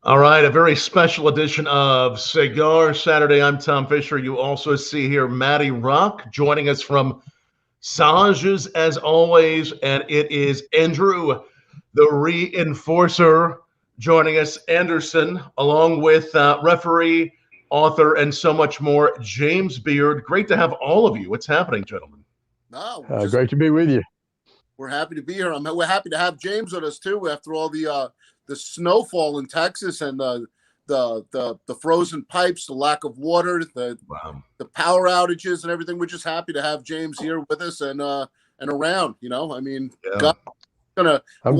All right, a very special edition of Cigar Saturday. I'm Tom Fischer. You also see here Matty Rock joining us from Sages as always, and it is Andrew, the reinforcer, joining us. Anderson, along with referee, author, and so much more, James Beard. Great to have all of you. What's happening, gentlemen? No, great to be with you. We're happy to be here. We're happy to have James with us too. After all the snowfall in Texas and the frozen pipes, the lack of water, the power outages and everything, we're just happy to have James here with us and around. You know, I mean, Yeah. I'm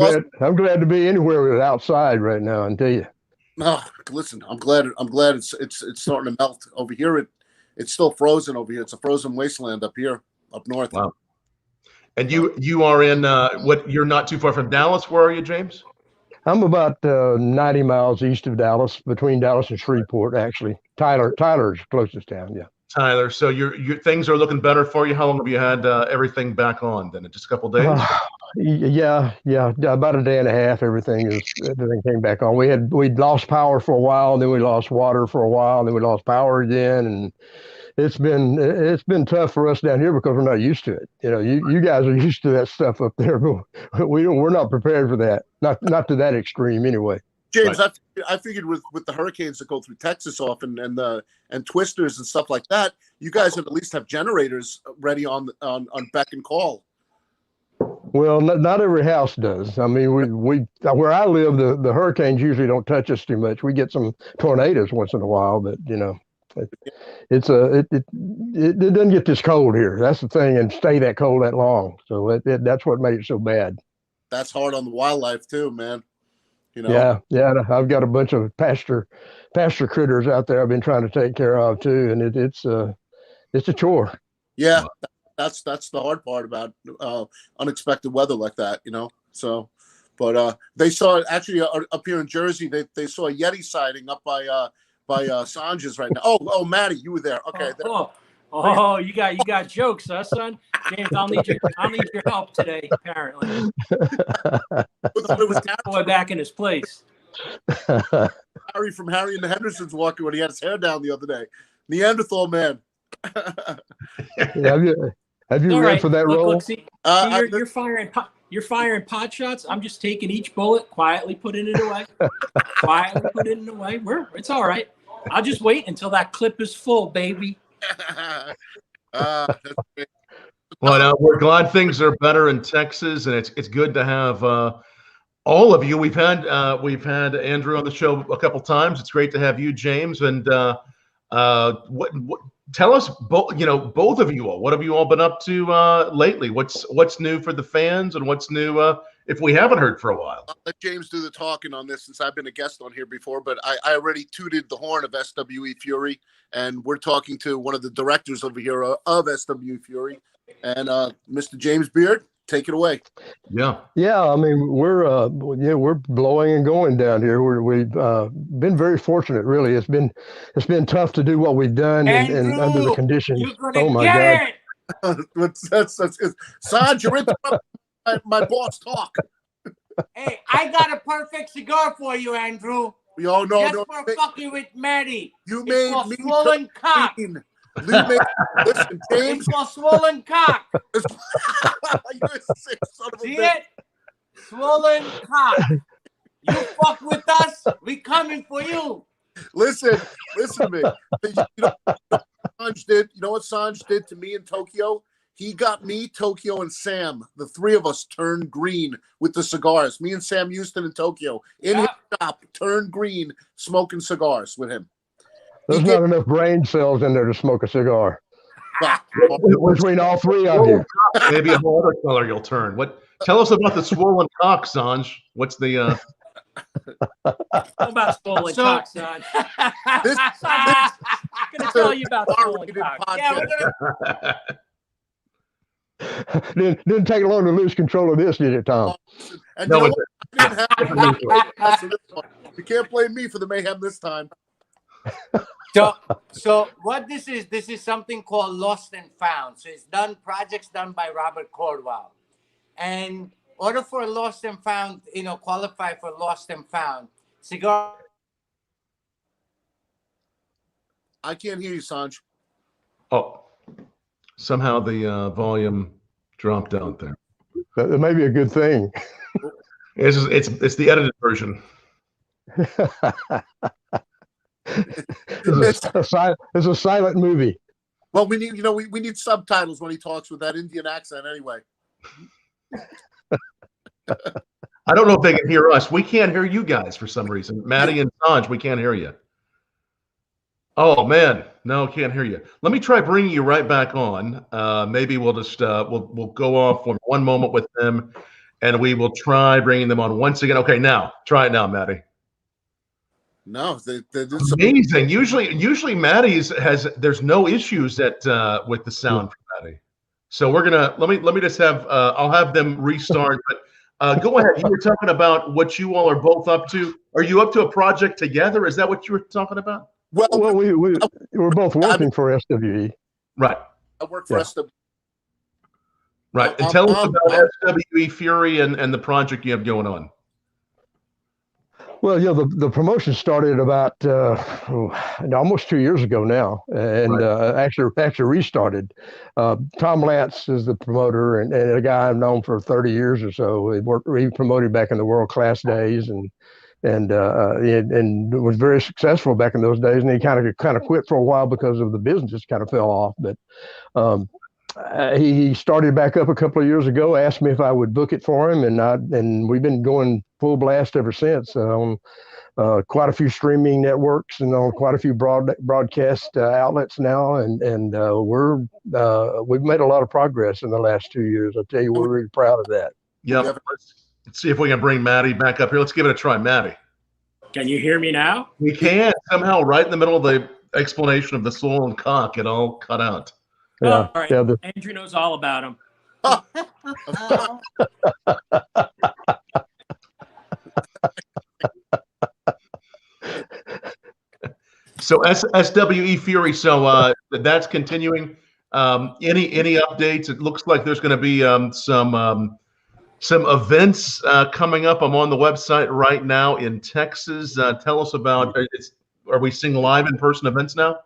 glad to be anywhere outside right now. I tell you. No, listen, I'm glad it's starting to melt over here. It's still frozen over here. It's a frozen wasteland up here, up north. Wow. And you are in you're not too far from Dallas. Where are you, James? I'm about 90 miles east of Dallas, between Dallas and Shreveport, actually. Tyler's closest town, yeah. Tyler, so your things are looking better for you. How long have you had everything back on? Then just a couple of days. Yeah, about a day and a half. Everything came back on. We'd lost power for a while, and then we lost water for a while, and then we lost power again, and it's been tough for us down here because we're not used to it. You know, you guys are used to that stuff up there, but we're not prepared for that. Not to that extreme, anyway. James, right. I figured with the hurricanes that go through Texas often and twisters and stuff like that, you guys would at least have generators ready on beck and call. Well, not every house does. I mean, we where I live, the hurricanes usually don't touch us too much. We get some tornadoes once in a while, but you know, it doesn't get this cold here. That's the thing, and stay that cold that long. So that's what made it so bad. That's hard on the wildlife too, man. You know? Yeah. I've got a bunch of pasture critters out there I've been trying to take care of too, and it's a chore. Yeah, that's the hard part about unexpected weather like that, you know. So, but they saw actually up here in Jersey. They saw a Yeti sighting up by Sages right now. Oh, Matty, you were there. Okay. Oh, you got jokes, huh, son? James, I'll need your help today. Apparently, boy back in his place. Harry from Harry and the Hendersons walking when he had his hair down the other day. Neanderthal man. Have you read for that role? Look, see, you're firing pot shots. I'm just taking each bullet, quietly putting it away. It's all right. I'll just wait until that clip is full, baby. Well, we're glad things are better in Texas, and it's good to have all of you. We've had Andrew on the show a couple times. It's great to have you, James. And what tell us both of you all. What have you all been up to lately? What's new for the fans, and what's new if we haven't heard for a while? I'll let James do the talking on this since I've been a guest on here before, but I already tooted the horn of SWE Fury, and we're talking to one of the directors over here of SWE Fury, and Mr. James Beard, take it away. Yeah. I mean, we're blowing and going down here. We've been very fortunate, really. It's been tough to do what we've done and under the conditions. Oh my God! That's Sanj, you're interrupting my boss talk. Hey, I got a perfect cigar for you, Andrew. We all know. Just for fucking with Matty. You made me swollen cock. Listen, James. It's for swollen cock. You're a sick son of a See bitch. it? Swollen cock. You fuck with us, we coming for you. Listen to me. You know what Sanj did to me in Tokyo? He got me, Tokyo, and Sam. The three of us turned green with the cigars. Me and Sam Houston in Tokyo. In his shop, turned green, smoking cigars with him. There's not enough brain cells in there to smoke a cigar. Between all three of you. Maybe a whole other color you'll turn. Tell us about the swollen cock, Sanj. What's the What about swollen cock, son? I'm gonna tell you about swollen cock. Yeah, Didn't take long to lose control of this, did it, Tom? You can't blame me for the mayhem this time. So what this is something called Lost and Found. So it's projects done by Robert Cordwell. And in order for Lost and Found, qualify for Lost and Found, Cigar I can't hear you, Sanj. Oh, somehow the volume dropped out there. That may be a good thing. It's the edited version. It's a silent movie. Well, we need, we need subtitles when he talks with that Indian accent anyway. I don't know if they can hear us. We can't hear you guys for some reason. Matty and Sanj, we can't hear you. Oh man, no, can't hear you. Let me try bringing you right back on. Maybe we'll just we'll go off for one moment with them, and we will try bringing them on once again. Okay, now try it now, Matty. No, they amazing. Usually Matty's there's no issues that with the sound for Matty. So we're gonna let me just have I'll have them restart. But go ahead. You were talking about what you all are both up to. Are you up to a project together? Is that what you were talking about? Well, we're both working for SWE. Right. I work for SWE. Right. And tell us about SWE Fury and the project you have going on. Well, the promotion started about almost 2 years ago now, and actually restarted. Tom Lance is the promoter, and a guy I've known for 30 years or so. He promoted back in the world class days, and was very successful back in those days. And he kind of quit for a while because of the business kind of fell off, but. He started back up a couple of years ago, asked me if I would book it for him, and we've been going full blast ever since on quite a few streaming networks and on quite a few broadcast outlets now, and we've made a lot of progress in the last 2 years. I'll tell you, we're really proud of that. Yeah, let's see if we can bring Matty back up here. Let's give it a try, Matty. Can you hear me now? We can. Somehow, right in the middle of the explanation of the soul and cock, it all cut out. Yeah, all right. Andrew knows all about him. So SWE Fury. So that's continuing. Any updates? It looks like there's going to be some events coming up. I'm on the website right now in Texas. Tell us about. Are we seeing live in-person events now?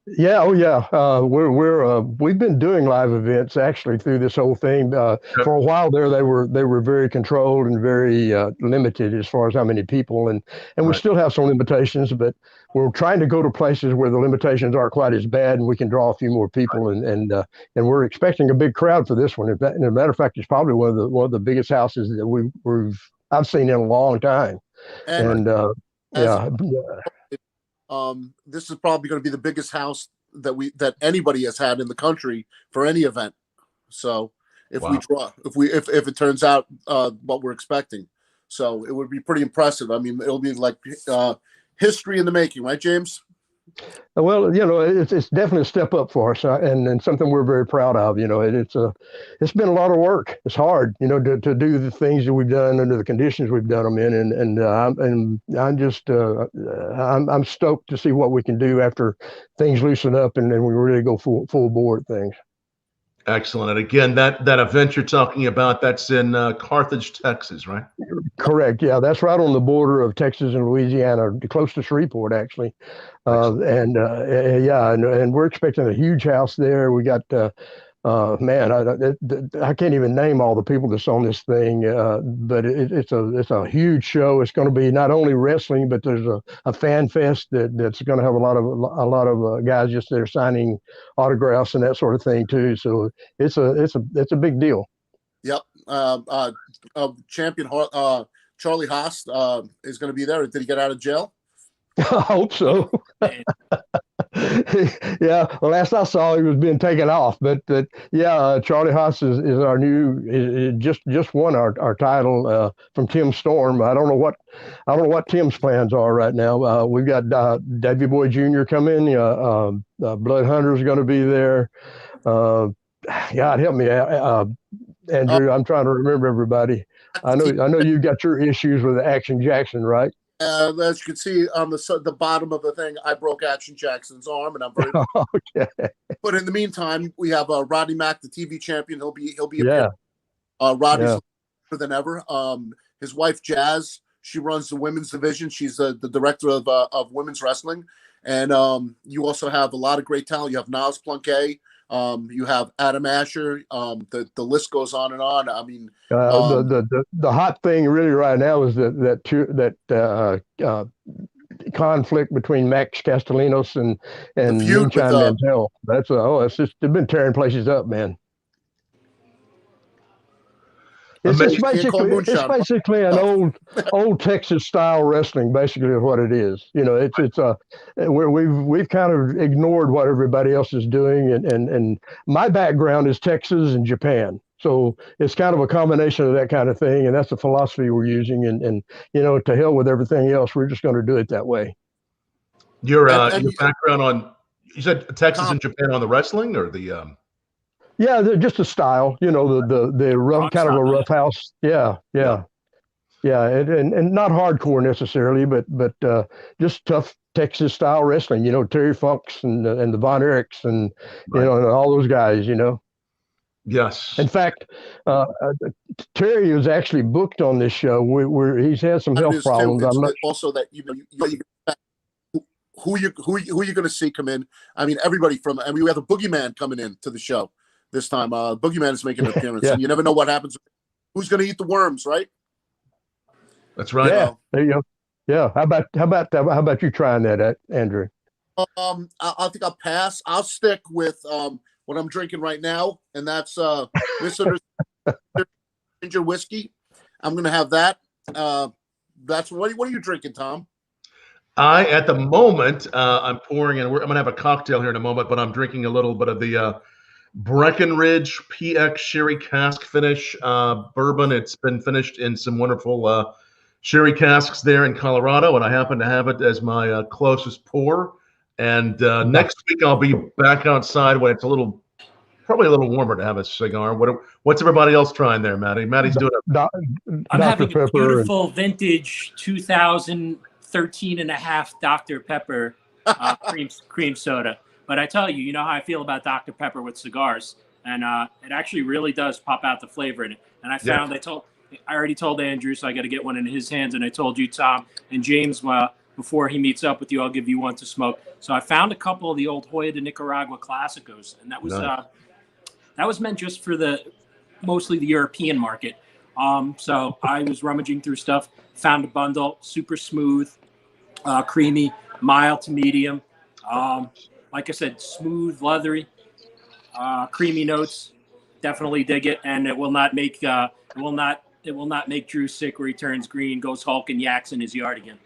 Yeah, oh yeah. We've been doing live events actually through this whole thing. For a while there, they were very controlled and very limited as far as how many people, and we still have some limitations, but we're trying to go to places where the limitations aren't quite as bad, and we can draw a few more people, and we're expecting a big crowd for this one. As a matter of fact, it's probably one of the biggest houses that I've seen in a long time, this is probably going to be the biggest house that anybody has had in the country for any event. So if it turns out what we're expecting, so it would be pretty impressive. I mean, it'll be like history in the making, right, James? Well, it's definitely a step up for us, and something we're very proud of. It's been a lot of work. It's hard, to do the things that we've done under the conditions we've done them in, and I'm just I'm stoked to see what we can do after things loosen up and then we really go full bore at things. Excellent. And again, that event you're talking about, that's in Carthage, Texas, right? Correct. Yeah, that's right on the border of Texas and Louisiana, close to Shreveport, actually. And we're expecting a huge house there. We got, I can't even name all the people that's on this thing, but it's a huge show. It's going to be not only wrestling, but there's a fan fest that's going to have a lot of guys just there signing autographs and that sort of thing too. So it's a big deal. Yep. Champion Charlie Haas is going to be there. Did he get out of jail? I hope so. Yeah, well, last I saw, he was being taken off, but yeah, Charlie Haas is our new. Just won our title from Tim Storm. I don't know what Tim's plans are right now. We've got Davey Boy Jr. coming. Blood Hunter's going to be there. God help me, Andrew. I'm trying to remember everybody. I know you've got your issues with Action Jackson, right? As you can see on the bottom of the thing, I broke Action Jackson's arm, and I'm very. Okay. But in the meantime, we have Rodney Mack, the TV champion. He'll be Rodney's better than ever. His wife Jazz, She runs the women's division. She's the director of women's wrestling. And you also have a lot of great talent. You have Niles Plunkett. You have Adam Asher. The list goes on and on. I mean, the hot thing really right now is that conflict between Max Castellanos and Moonshine Mantel. It's just they've been tearing places up, man. It's basically an old Texas style wrestling. Basically, is what it is. You know, we've kind of ignored what everybody else is doing, and my background is Texas and Japan, so it's kind of a combination of that kind of thing, and that's the philosophy we're using. And you know, to hell with everything else, we're just going to do it that way. Your background on, you said Texas and Japan on the wrestling or the Yeah, just a style, you know, the rough kind of a rough house. Yeah, and not hardcore necessarily, but just tough Texas style wrestling. You know, Terry Funks and the Von Erichs and you know, and all those guys. You know. Yes. In fact, Terry was actually booked on this show. He's had some health problems. Also, that who you going to see come in? I mean, everybody we have a boogeyman coming in to the show. This time, Boogeyman is making an appearance, and you never know what happens. Who's going to eat the worms, right? That's right. Yeah, there you go. Yeah. How about you trying that, Andrew? I think I'll pass. I'll stick with what I'm drinking right now, and that's Misunderstood ginger whiskey. I'm going to have that. That's what are you drinking, Tom? At the moment, I'm pouring in. I'm going to have a cocktail here in a moment, but I'm drinking a little bit of the Breckenridge PX Sherry Cask Finish bourbon. It's been finished in some wonderful sherry casks there in Colorado, and I happen to have it as my closest pour. And next week I'll be back outside when it's probably a little warmer to have a cigar. What's everybody else trying there, Matty? Matty's doing I'm having a beautiful vintage 2013 and a half Dr. Pepper cream soda. But I tell you, you know how I feel about Dr. Pepper with cigars, and it actually really does pop out the flavor in it. And I found I already told Andrew, so I got to get one in his hands, and I told you, Tom and James, before he meets up with you, I'll give you one to smoke. So I found a couple of the old Hoya de Nicaragua Clásicos, and that was meant just for mostly the European market. So I was rummaging through stuff, found a bundle, super smooth, creamy, mild to medium. Like I said, smooth, leathery, creamy notes. Definitely dig it, and it will not make Drew sick where he turns green, goes Hulk, and yaks in his yard again.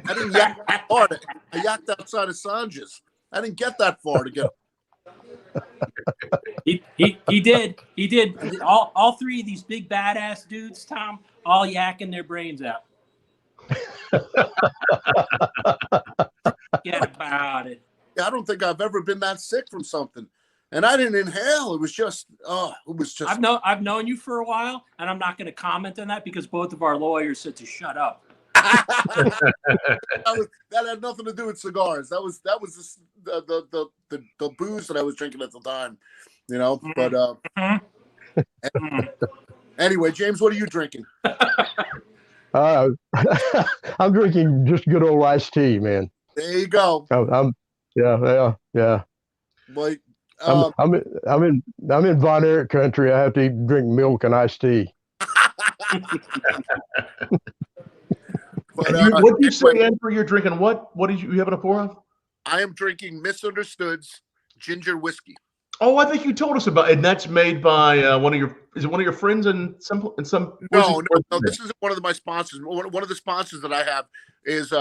I didn't yak that far. I yacked outside of Sanjay's. I didn't get that far to get. He did. All three of these big badass dudes, Tom, all yakking their brains out. Get about it. I don't think I've ever been that sick from something, and I didn't inhale. It was just. I've known you for a while, and I'm not going to comment on that because both of our lawyers said to shut up. that had nothing to do with cigars. That was the booze that I was drinking at the time, you know. But anyway, James, what are you drinking? I'm drinking just good old iced tea, man. There you go. Yeah. Like, I'm in Von Erich country. I have to drink milk and iced tea. But, what did you say, Andrew? You're drinking what? What did you having a pour of? I am drinking Misunderstood's ginger whiskey. Oh, I think you told us about it. And that's made by is it one of your friends in some No, this isn't one of my sponsors. One of the sponsors that I have is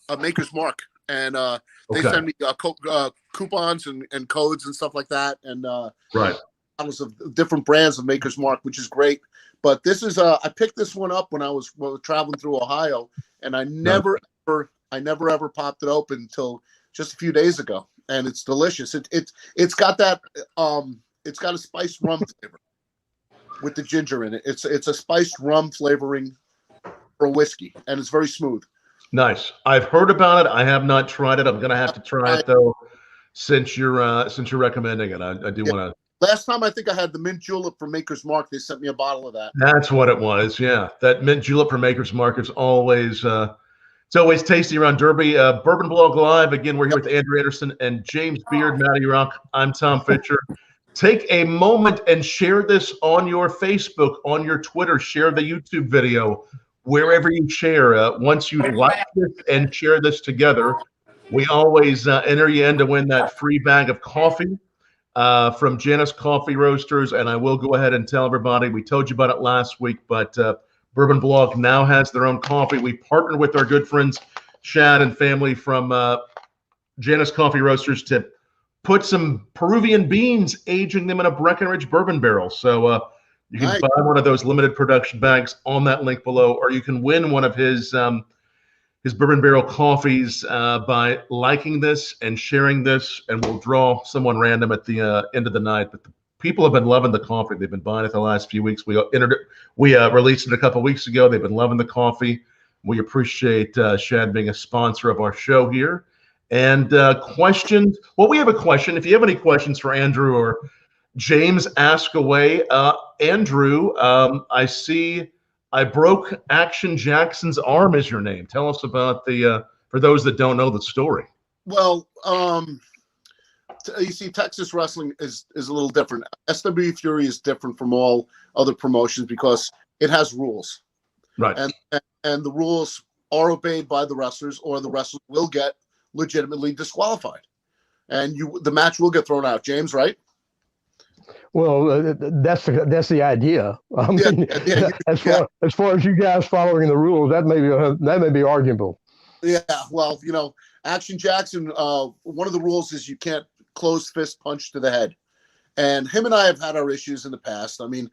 a Maker's Mark, and they send me coupons and codes and stuff like that, and bottles of different brands of Maker's Mark, which is great. But this is I picked this one up when I was traveling through Ohio, and I never ever popped it open until just a few days ago, and it's delicious. It's got that it's got a spiced rum flavor with the ginger in it. It's a spiced rum flavoring for whiskey, and it's very smooth. Nice. I've heard about it. I have not tried it. I'm gonna have to try it though, since you're recommending it. I do want to Last time I think I had the mint julep from Maker's Mark. They sent me a bottle of that. That's what it was. Yeah, that mint julep from Maker's Mark is always it's always tasty around Derby. Bourbon Blog Live again. We're here with Andrew Anderson and James Beard, Matty Rock. I'm Tom Fischer. Take a moment and share this on your Facebook, on your Twitter. Share the YouTube video, wherever you share. Once you like this and share this together, we always enter you in to win that free bag of coffee from Janus Coffee Roasters. And I will go ahead and tell everybody, we told you about it last week, but Bourbon Blog now has their own coffee. We partnered with our good friends, Shad and family from Janus Coffee Roasters, to put some Peruvian beans, aging them in a Breckenridge bourbon barrel. So you can buy one of those limited production bags on that link below, or you can win one of his bourbon barrel coffees by liking this and sharing this, and we'll draw someone random at the end of the night. But the people have been loving the coffee. They've been buying it the last few weeks. We released it a couple weeks ago. They've been loving the coffee. We appreciate Shad being a sponsor of our show here. And questions. Well, we have a question. If you have any questions for Andrew or James, ask away. Andrew, I see I broke Action Jackson's arm is your name. Tell us about for those that don't know the story. Well, you see, Texas wrestling is a little different. SW Fury is different from all other promotions because it has rules. Right. And the rules are obeyed by the wrestlers, or the wrestlers will get legitimately disqualified, and the match will get thrown out. James, right? Well, that's the idea. I mean, as far as you guys following the rules, that may be arguable. Yeah, well, Action Jackson. One of the rules is you can't closed fist punch to the head, and him and I have had our issues in the past. I mean,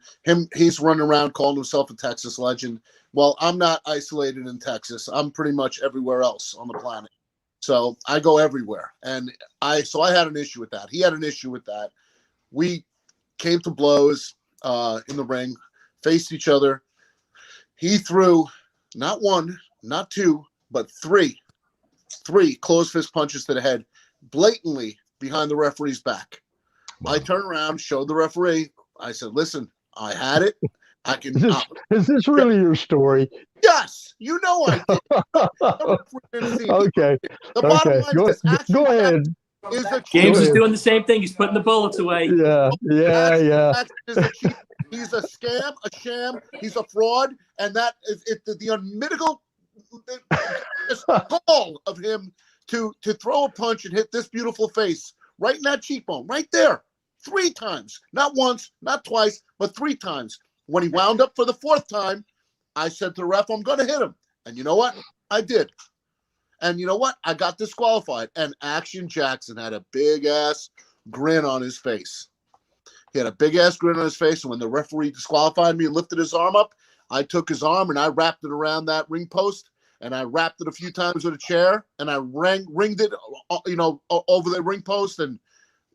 he's running around calling himself a Texas legend. Well, I'm not isolated in Texas. I'm pretty much everywhere else on the planet. So I go everywhere. And I had an issue with that. He had an issue with that. We came to blows in the ring, faced each other. He threw not one, not two, but three closed fist punches to the head, blatantly behind the referee's back. Wow. I turned around, showed the referee. I said, listen, I had it. I can. Is this really your story? Yes, I did. Okay. The bottom line is go ahead. James is doing the same thing. He's putting the bullets away. Yeah. He's a scam, a sham. He's a fraud, and that is the unmitigable goal of him to throw a punch and hit this beautiful face right in that cheekbone, right there, 3 times, not once, not twice, but 3 times. When he wound up for the 4th time, I said to the ref, I'm going to hit him. And you know what? I did. And you know what? I got disqualified. And Action Jackson had a big-ass grin on his face. He had a big-ass grin on his face. And when the referee disqualified me and lifted his arm up, I took his arm and I wrapped it around that ring post. And I wrapped it a few times with a chair. And I ringed it, over the ring post. And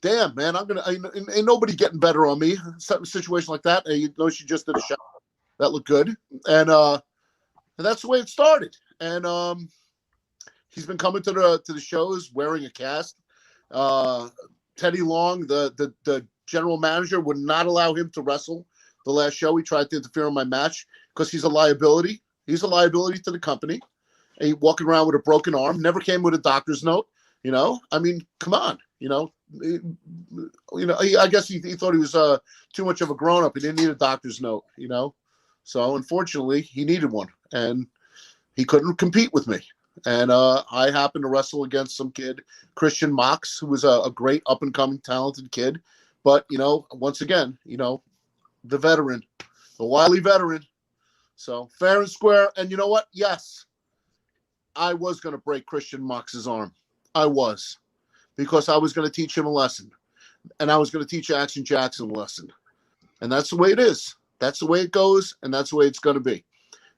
damn, man, ain't nobody getting better on me. Some situation like that. And she just did a shot. That looked good. And that's the way it started. And he's been coming to the shows wearing a cast. Teddy Long, the general manager, would not allow him to wrestle the last show. He tried to interfere in my match because he's a liability. He's a liability to the company. And he walking around with a broken arm, never came with a doctor's note. I mean, come on. I guess he thought he was too much of a grown-up. He didn't need a doctor's note, So unfortunately, he needed one, and he couldn't compete with me. And I happened to wrestle against some kid, Christian Mox, who was a great up-and-coming, talented kid. But, once again, the veteran, the wily veteran. So fair and square. And you know what? Yes, I was going to break Christian Mox's arm. I was. Because I was going to teach him a lesson. And I was going to teach Action Jackson a lesson. And that's the way it is. That's the way it goes, and that's the way it's going to be.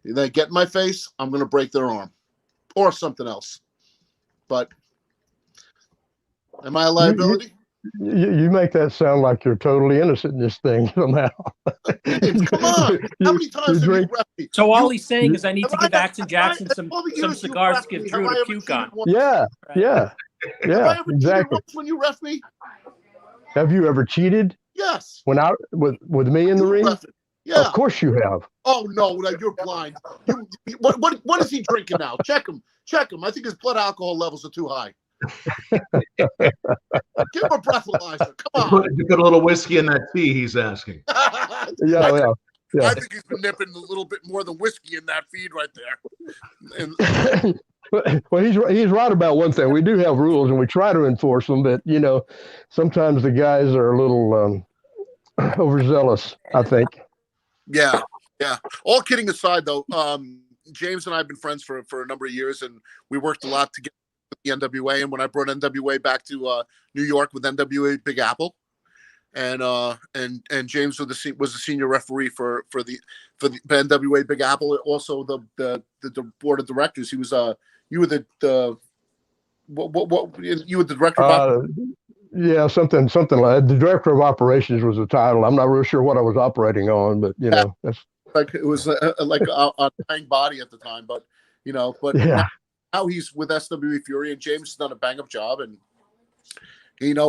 If they get in my face, I'm going to break their arm. Or something else. But am I a liability? You make that sound like you're totally innocent in this thing somehow. Come on. How many times have you ref me? So all he's saying is I need to give Action Jackson some cigars to give Drew to puke on. Yeah, Have I ever cheated exactly. when you ref me? Have you ever cheated? Yes. When I with me in the ring? Yeah. Of course you have. Oh no, you're blind. What is he drinking now? Check him. I think his blood alcohol levels are too high. Give him a breathalyzer. Come on. You put a little whiskey in that tea, he's asking. Yeah. I think he's been nipping a little bit more than whiskey in that feed right there. And, well, he's right about one thing. We do have rules, and we try to enforce them, but sometimes the guys are a little overzealous, I think. Yeah. All kidding aside, though, James and I have been friends for a number of years, and we worked a lot together with the NWA. And when I brought NWA back to New York with NWA Big Apple, and James was the senior referee for the NWA Big Apple, also the board of directors. He was you were the you were the director of yeah, something like the director of operations was the title. I'm not really sure what I was operating on, but that's like it was like a dying body at the time. But now he's with SWE Fury, and James has done a bang up job. And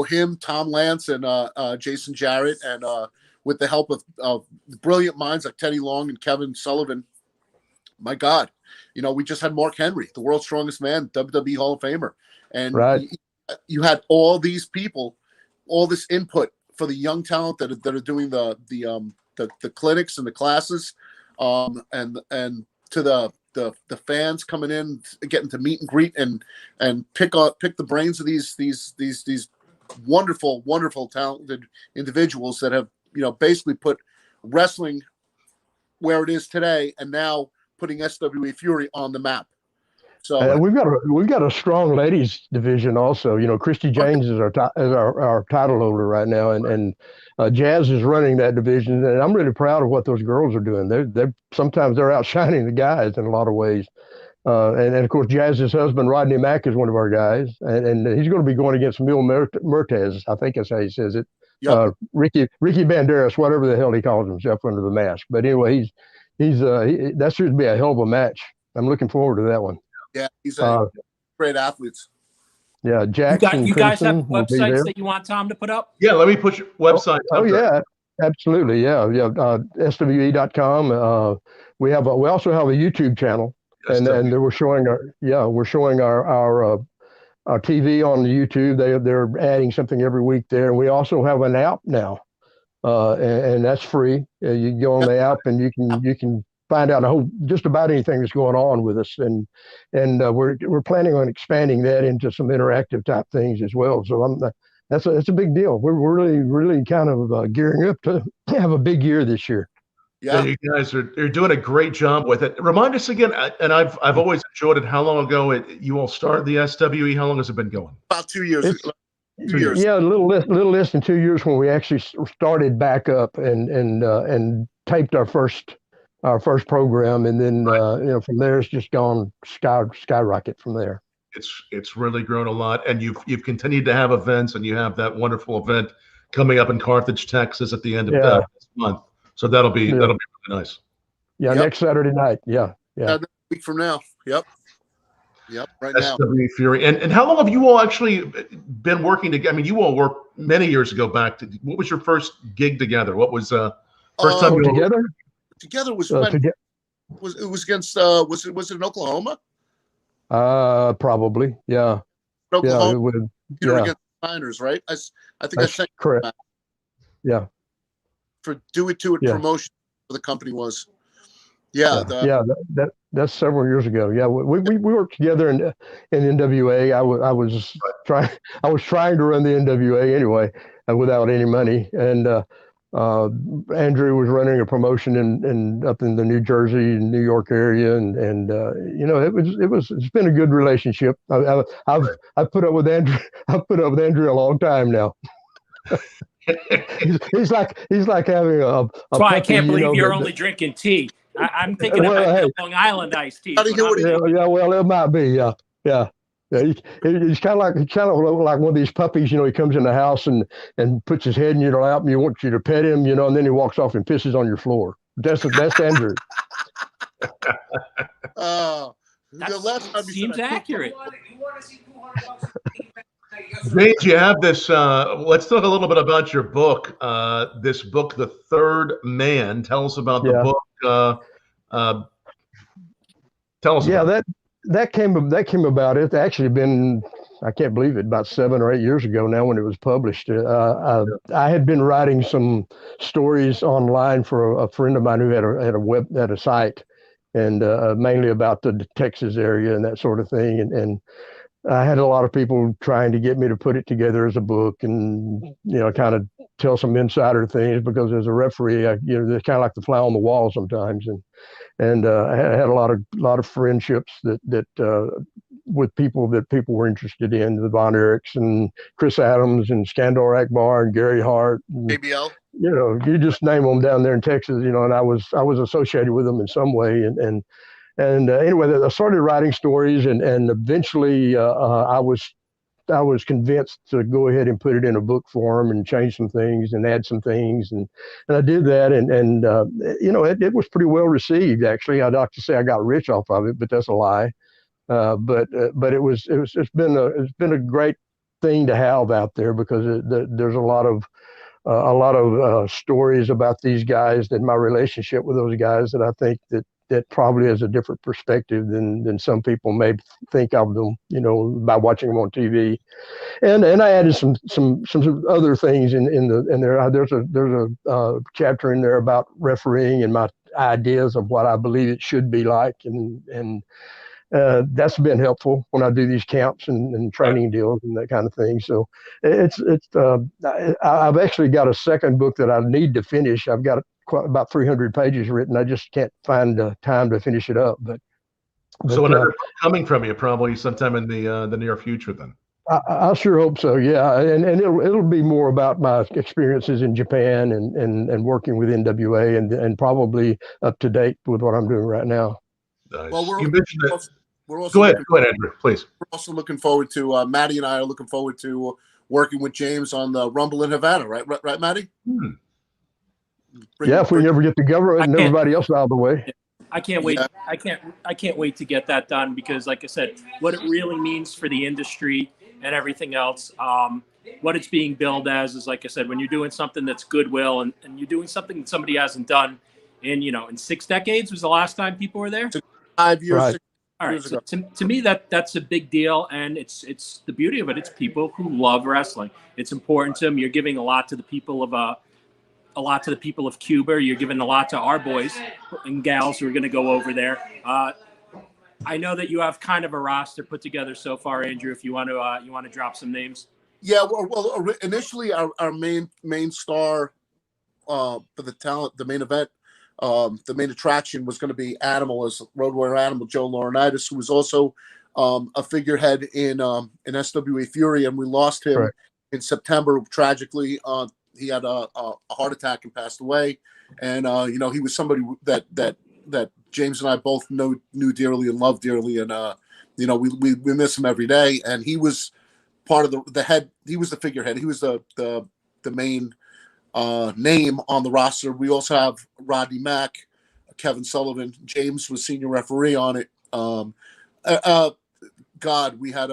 him, Tom Lance, and Jason Jarrett, and with the help of brilliant minds like Teddy Long and Kevin Sullivan. My God, we just had Mark Henry, the world's strongest man, WWE Hall of Famer, and right. You had all these people, all this input for the young talent that are doing the clinics and the classes, and to the fans coming in, getting to meet and greet and pick the brains of these wonderful talented individuals that have basically put wrestling where it is today, and now putting SWE Fury on the map. So we've got a strong ladies division also. Christy James is our title holder right now, and Jazz is running that division, and I'm really proud of what those girls are doing. They're sometimes they're outshining the guys in a lot of ways. And of course, Jazz's husband Rodney Mack is one of our guys, and he's going to be going against Mil Mertez. I think that's how he says it. Yep. Ricky Banderas, whatever the hell he calls himself under the mask. But anyway, that should be a hell of a match. I'm looking forward to that one. Yeah, he's a great athlete. Yeah, Jackson. You guys have websites that you want Tom to put up? Yeah, let me put your website. Yeah, absolutely. Yeah. SWE.com. We also have a YouTube channel, and we're showing our TV on the YouTube. They're adding something every week there, and we also have an app now, and that's free. You go on the app and you can find out just about anything that's going on with us, and we're planning on expanding that into some interactive type things as well. So that's a big deal. We're really kind of gearing up to have a big year this year. Yeah, you guys are doing a great job with it. Remind us again, and I've always enjoyed it. How long ago you all started the SWE? How long has it been going? About 2 years. 2 years. Yeah, a little less than 2 years when we actually started back up and taped our first program, and then from there it's just gone skyrocket from there. It's really grown a lot, and you've continued to have events, and you have that wonderful event coming up in Carthage, Texas, at the end of this month. So that'll be really nice. Yeah, next Saturday night. Yeah. A week from now. Yep. Right now. SWE Fury. And how long have you all actually been working together? I mean, you all worked many years ago back. What was your first gig together? What was first time you together? Together was when it was against was it in Oklahoma? Probably, yeah. Oklahoma, against the Niners, right? I think that's correct. Yeah. For Do It To It promotion, the company was. That's several years ago. Yeah, we worked together in NWA. I was trying to run the NWA anyway, without any money, and Andrew was running a promotion in up in the New Jersey and New York area, and it's been a good relationship. I've put up with Andrew. I've put up with Andrew a long time now. he's like having a that's why I can't believe you're only drinking tea. I'm thinking about Long Island iced tea. Well, it might be. Yeah. He's kind of like one of these puppies. He comes in the house and puts his head in your lap, and you want you to pet him, and then he walks off and pisses on your floor. That's Andrew. The last time seems accurate. James, you have this. Let's talk a little bit about your book. This book, The Third Man. Tell us about the book. Tell us. Yeah, that came about. It's actually been, I can't believe it, about 7 or 8 years ago now when it was published. I had been writing some stories online for a friend of mine who had a site, and mainly about the Texas area and that sort of thing. And I had a lot of people trying to get me to put it together as a book, and kind of tell some insider things, because as a referee, they're kind of like the fly on the wall sometimes. And I had a lot of friendships that with people that people were interested in, the Von Erichs and Chris Adams and Skandor Akbar and Gary Hart. And, ABL. You just name them down there in Texas, and I was associated with them in some way. And anyway, I started writing stories, and eventually I was convinced to go ahead and put it in a book form and change some things and add some things, and I did that, and it was pretty well received, actually. I'd like to say I got rich off of it, but that's a lie. But it's been a great thing to have out there, because there's a lot of stories about these guys, that my relationship with those guys, that I think that probably has a different perspective than some people may think of them, by watching them on TV. And I added some other things in there. There's a chapter in there about refereeing and my ideas of what I believe it should be like, and that's been helpful when I do these camps and training deals and that kind of thing. So I've actually got a second book that I need to finish. I've got about 300 pages written. I just can't find time to finish it up. But so another book coming from you probably sometime in the near future then. I sure hope so. Yeah, and it'll be more about my experiences in Japan and working with NWA and probably up to date with what I'm doing right now. Nice. Well, you mentioned that. We're also go ahead, Andrew, please. We're also looking forward to Matty and I are looking forward to working with James on the Rumble in Havana, right, Matty? If we ever get the government and everybody else out of the way. I can't wait. Yeah. I can't wait to get that done, because, like I said, what it really means for the industry and everything else, what it's being billed as is, like I said, when you're doing something that's goodwill and you're doing something that somebody hasn't done in 6 decades was the last time people were there. 5 years. Right. All right. So to me, that's a big deal, and it's the beauty of it. It's people who love wrestling. It's important to them. You're giving a lot to the people of Cuba. You're giving a lot to our boys and gals who are going to go over there. I know that you have kind of a roster put together so far, Andrew. If you want to drop some names. Yeah. Well, initially our main star for the main event. The main attraction was going to be Animal, as Road Warrior Animal, Joe Laurinaitis, who was also a figurehead in SWA Fury, and we lost him in September tragically. He had a heart attack and passed away, and he was somebody that James and I both knew dearly and loved dearly, and we miss him every day. And he was part of the head. He was the figurehead. He was the main name on the roster. We also have Rodney Mack, Kevin Sullivan. James was senior referee on it. We had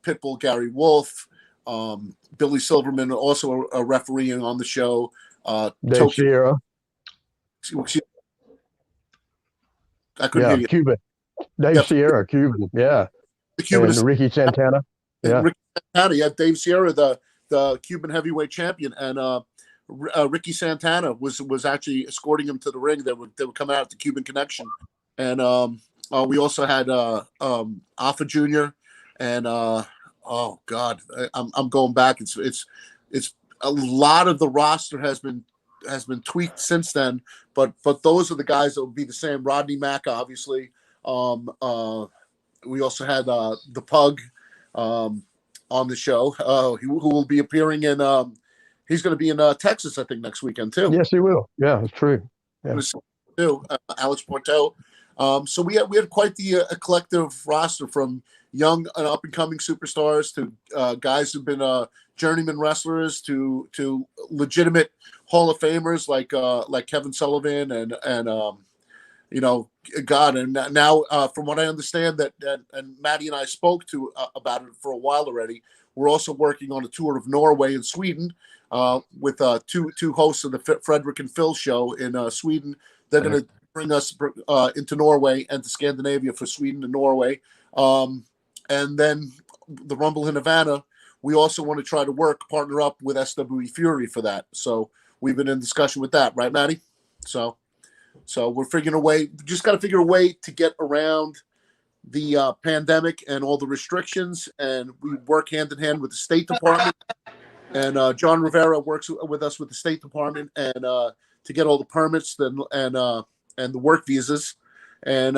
Pitbull Gary Wolf, Billy Silverman, also a referee on the show. Dave Sierra. I couldn't hear you. Cuban. Dave Sierra, Cuban. Yeah. The Cuban. And Ricky Santana. Yeah. Ricky Santana. Yeah. Dave Sierra, the Cuban heavyweight champion, and Ricky Santana was actually escorting him to the ring. They were coming out at the Cuban Connection, and we also had Alpha Jr. and oh God, I'm going back. It's a lot of the roster has been tweaked since then, but those are the guys that will be the same. Rodney Mack, obviously. We also had the Pug on the show, who will be appearing in. He's going to be in Texas, I think, next weekend too. Yes, he will. Yeah, that's true. Yeah. Alex Porto. So we had quite the collective roster, from young and up and coming superstars to guys who've been journeyman wrestlers to legitimate Hall of Famers like Kevin Sullivan and God. And now from what I understand, that and Matty and I spoke to about it for a while already. We're also working on a tour of Norway and Sweden with two hosts of the Frederick and Phil show in Sweden. They're going to bring us into Norway and to Scandinavia for Sweden and Norway. And then the Rumble in Havana, we also want to try to partner up with SWE Fury for that. So we've been in discussion with that, right, Matty? So we're figuring a way, just got to figure a way to get around the pandemic and all the restrictions. And we work hand in hand with the State Department. And John Rivera works with us with the State Department and to get all the permits and the work visas. And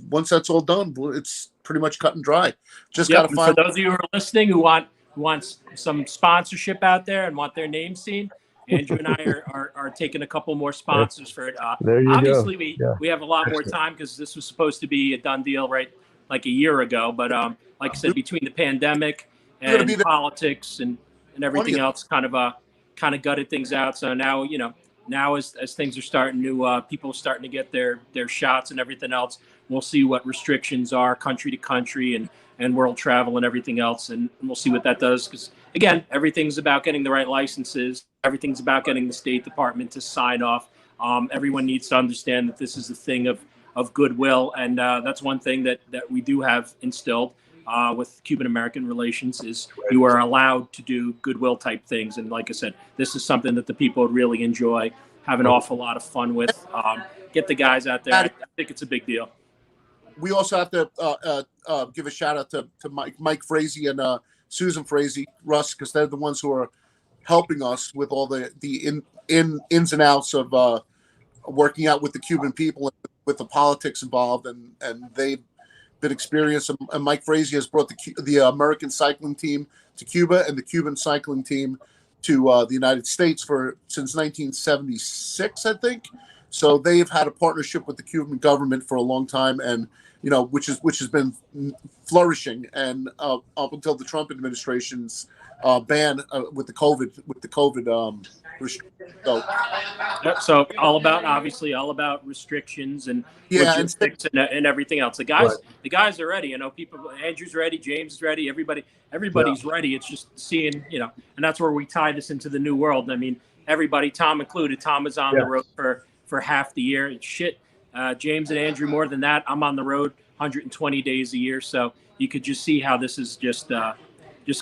once that's all done, it's pretty much cut and dry. Just got to find. For those of you who are listening who want some sponsorship out there and want their name seen, Andrew and I are taking a couple more sponsors for it. There you obviously, go. we have a lot more time because this was supposed to be a done deal right like a year ago. But like I said, between the pandemic and politics and everything else, kind of gutted things out. So now now as things are starting to people are starting to get their shots and everything else, we'll see what restrictions are country to country and world travel and everything else, and we'll see what that does, because again, everything's about getting the right licenses, everything's about getting the State Department to sign off. Everyone needs to understand that this is a thing of goodwill, and that's one thing that we do have instilled with Cuban-American relations is you are allowed to do goodwill type things. And like I said, this is something that the people would really enjoy, have an awful lot of fun with. Get the guys out there. I think it's a big deal. We also have to give a shout out to Mike Frazee and Susan Frazee, Russ, because they're the ones who are helping us with all the ins and outs of working out with the Cuban people, with the politics involved, and they've been experienced. And Mike Frazee has brought the American cycling team to Cuba and the Cuban cycling team to the United States since 1976, I think. So they've had a partnership with the Cuban government for a long time, and which has been flourishing. And up until the Trump administration's ban with the COVID restrictions. So all about restrictions and logistics and everything else. The guys are ready. People. Andrew's ready. James is ready. Everybody's ready. It's just seeing, and that's where we tie this into the new world. I mean, everybody, Tom included. Tom is on the road for half the year. It's shit. James and Andrew more than that. I'm on the road 120 days a year. So you could just see how this is just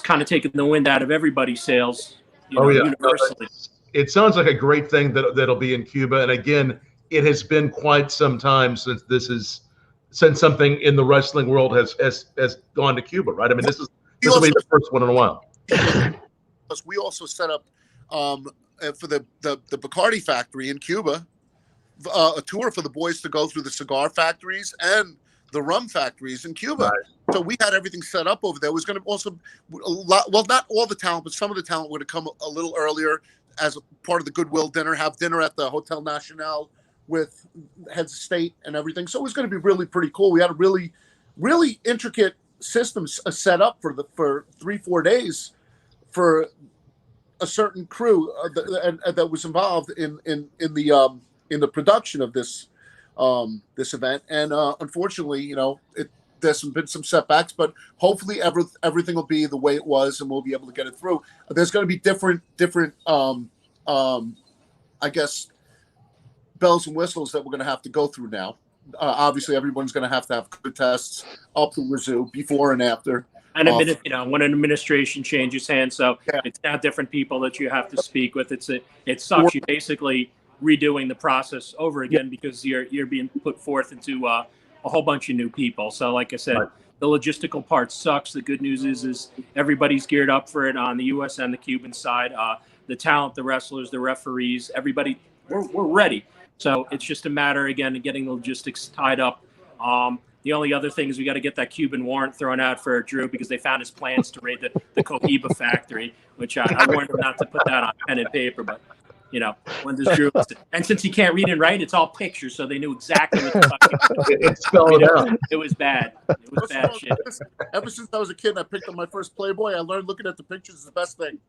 kind of taking the wind out of everybody's sails. Universally. It sounds like a great thing that'll be in Cuba. And again, it has been quite some time since something in the wrestling world has gone to Cuba, right? I mean, this will be the first one in a while. We also set up for the Bacardi factory in Cuba, a tour for the boys to go through the cigar factories and the rum factories in Cuba. Right. So we had everything set up over there. It was going to also not all the talent, but some of the talent would have come a little earlier as a part of the goodwill dinner, have dinner at the Hotel Nacional with heads of state and everything. So it was going to be really pretty cool. We had a really, really intricate system set up for 3-4 days for a certain crew that was involved in the production of this event. And unfortunately, there's been some setbacks, but hopefully everything will be the way it was, and we'll be able to get it through. There's going to be different I guess bells and whistles that we're going to have to go through now. Obviously, everyone's going to have COVID tests up to wazoo before and after. And when an administration changes hands, so it's now different people that you have to speak with. It sucks. You're basically redoing the process over again because you're being put forth into a whole bunch of new people. So like I said, the logistical part sucks. The good news is everybody's geared up for it on the U.S. and the Cuban side. The talent, the wrestlers, the referees, everybody, we're ready. So it's just a matter, again, of getting the logistics tied up. The only other thing is we got to get that Cuban warrant thrown out for Drew because they found his plans to raid the Cohiba factory, which I warned him not to put that on pen and paper. But, when does Drew – and since he can't read and write, it's all pictures, so they knew exactly what the fuck it's spelled out. It was bad. It was bad shit. Ever since I was a kid and I picked up my first Playboy, I learned looking at the pictures is the best thing.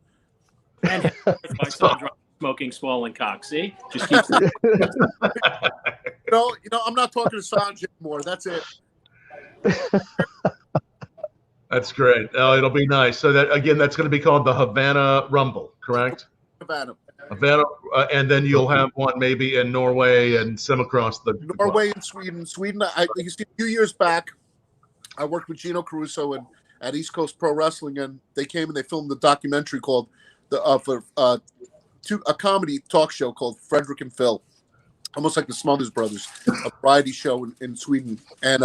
And my son smoking swollen cock. See, just keeps. I'm not talking to Sanj anymore. That's it. That's great. Oh, it'll be nice. So that again, that's going to be called the Havana Rumble, correct? Havana. Havana, and then you'll have one maybe in Norway and some across the Norway and Sweden. Sweden, you see, a few years back, I worked with Gino Caruso at East Coast Pro Wrestling, and they came and they filmed a documentary called a comedy talk show called Frederick and Phil, almost like the Smothers Brothers, a variety show in Sweden. And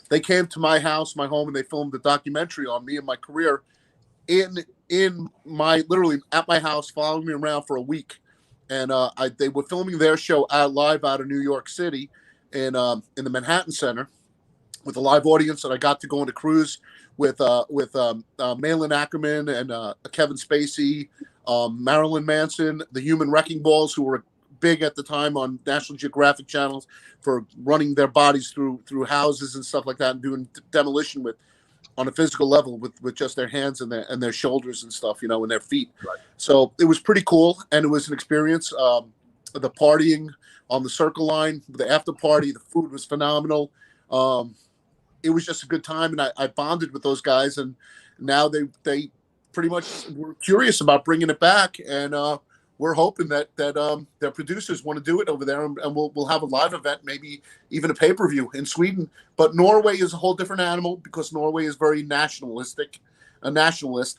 they came to my house, my home, and they filmed a documentary on me and my career in my literally at my house, following me around for a week. And they were filming their show live out of New York City in the Manhattan Center with a live audience. And I got to go on a cruise with Malin Ackerman and Kevin Spacey, Marilyn Manson, the Human Wrecking Balls, who were big at the time on National Geographic channels for running their bodies through houses and stuff like that, and doing demolition on a physical level with just their hands and their shoulders and stuff, and their feet. Right. So it was pretty cool, and it was an experience. The partying on the Circle Line, the after party, the food was phenomenal. It was just a good time, and I bonded with those guys, and now they pretty much were curious about bringing it back, and we're hoping that their producers want to do it over there, and we'll have a live event, maybe even a pay-per-view in Sweden. But Norway is a whole different animal because Norway is very nationalistic, a nationalist.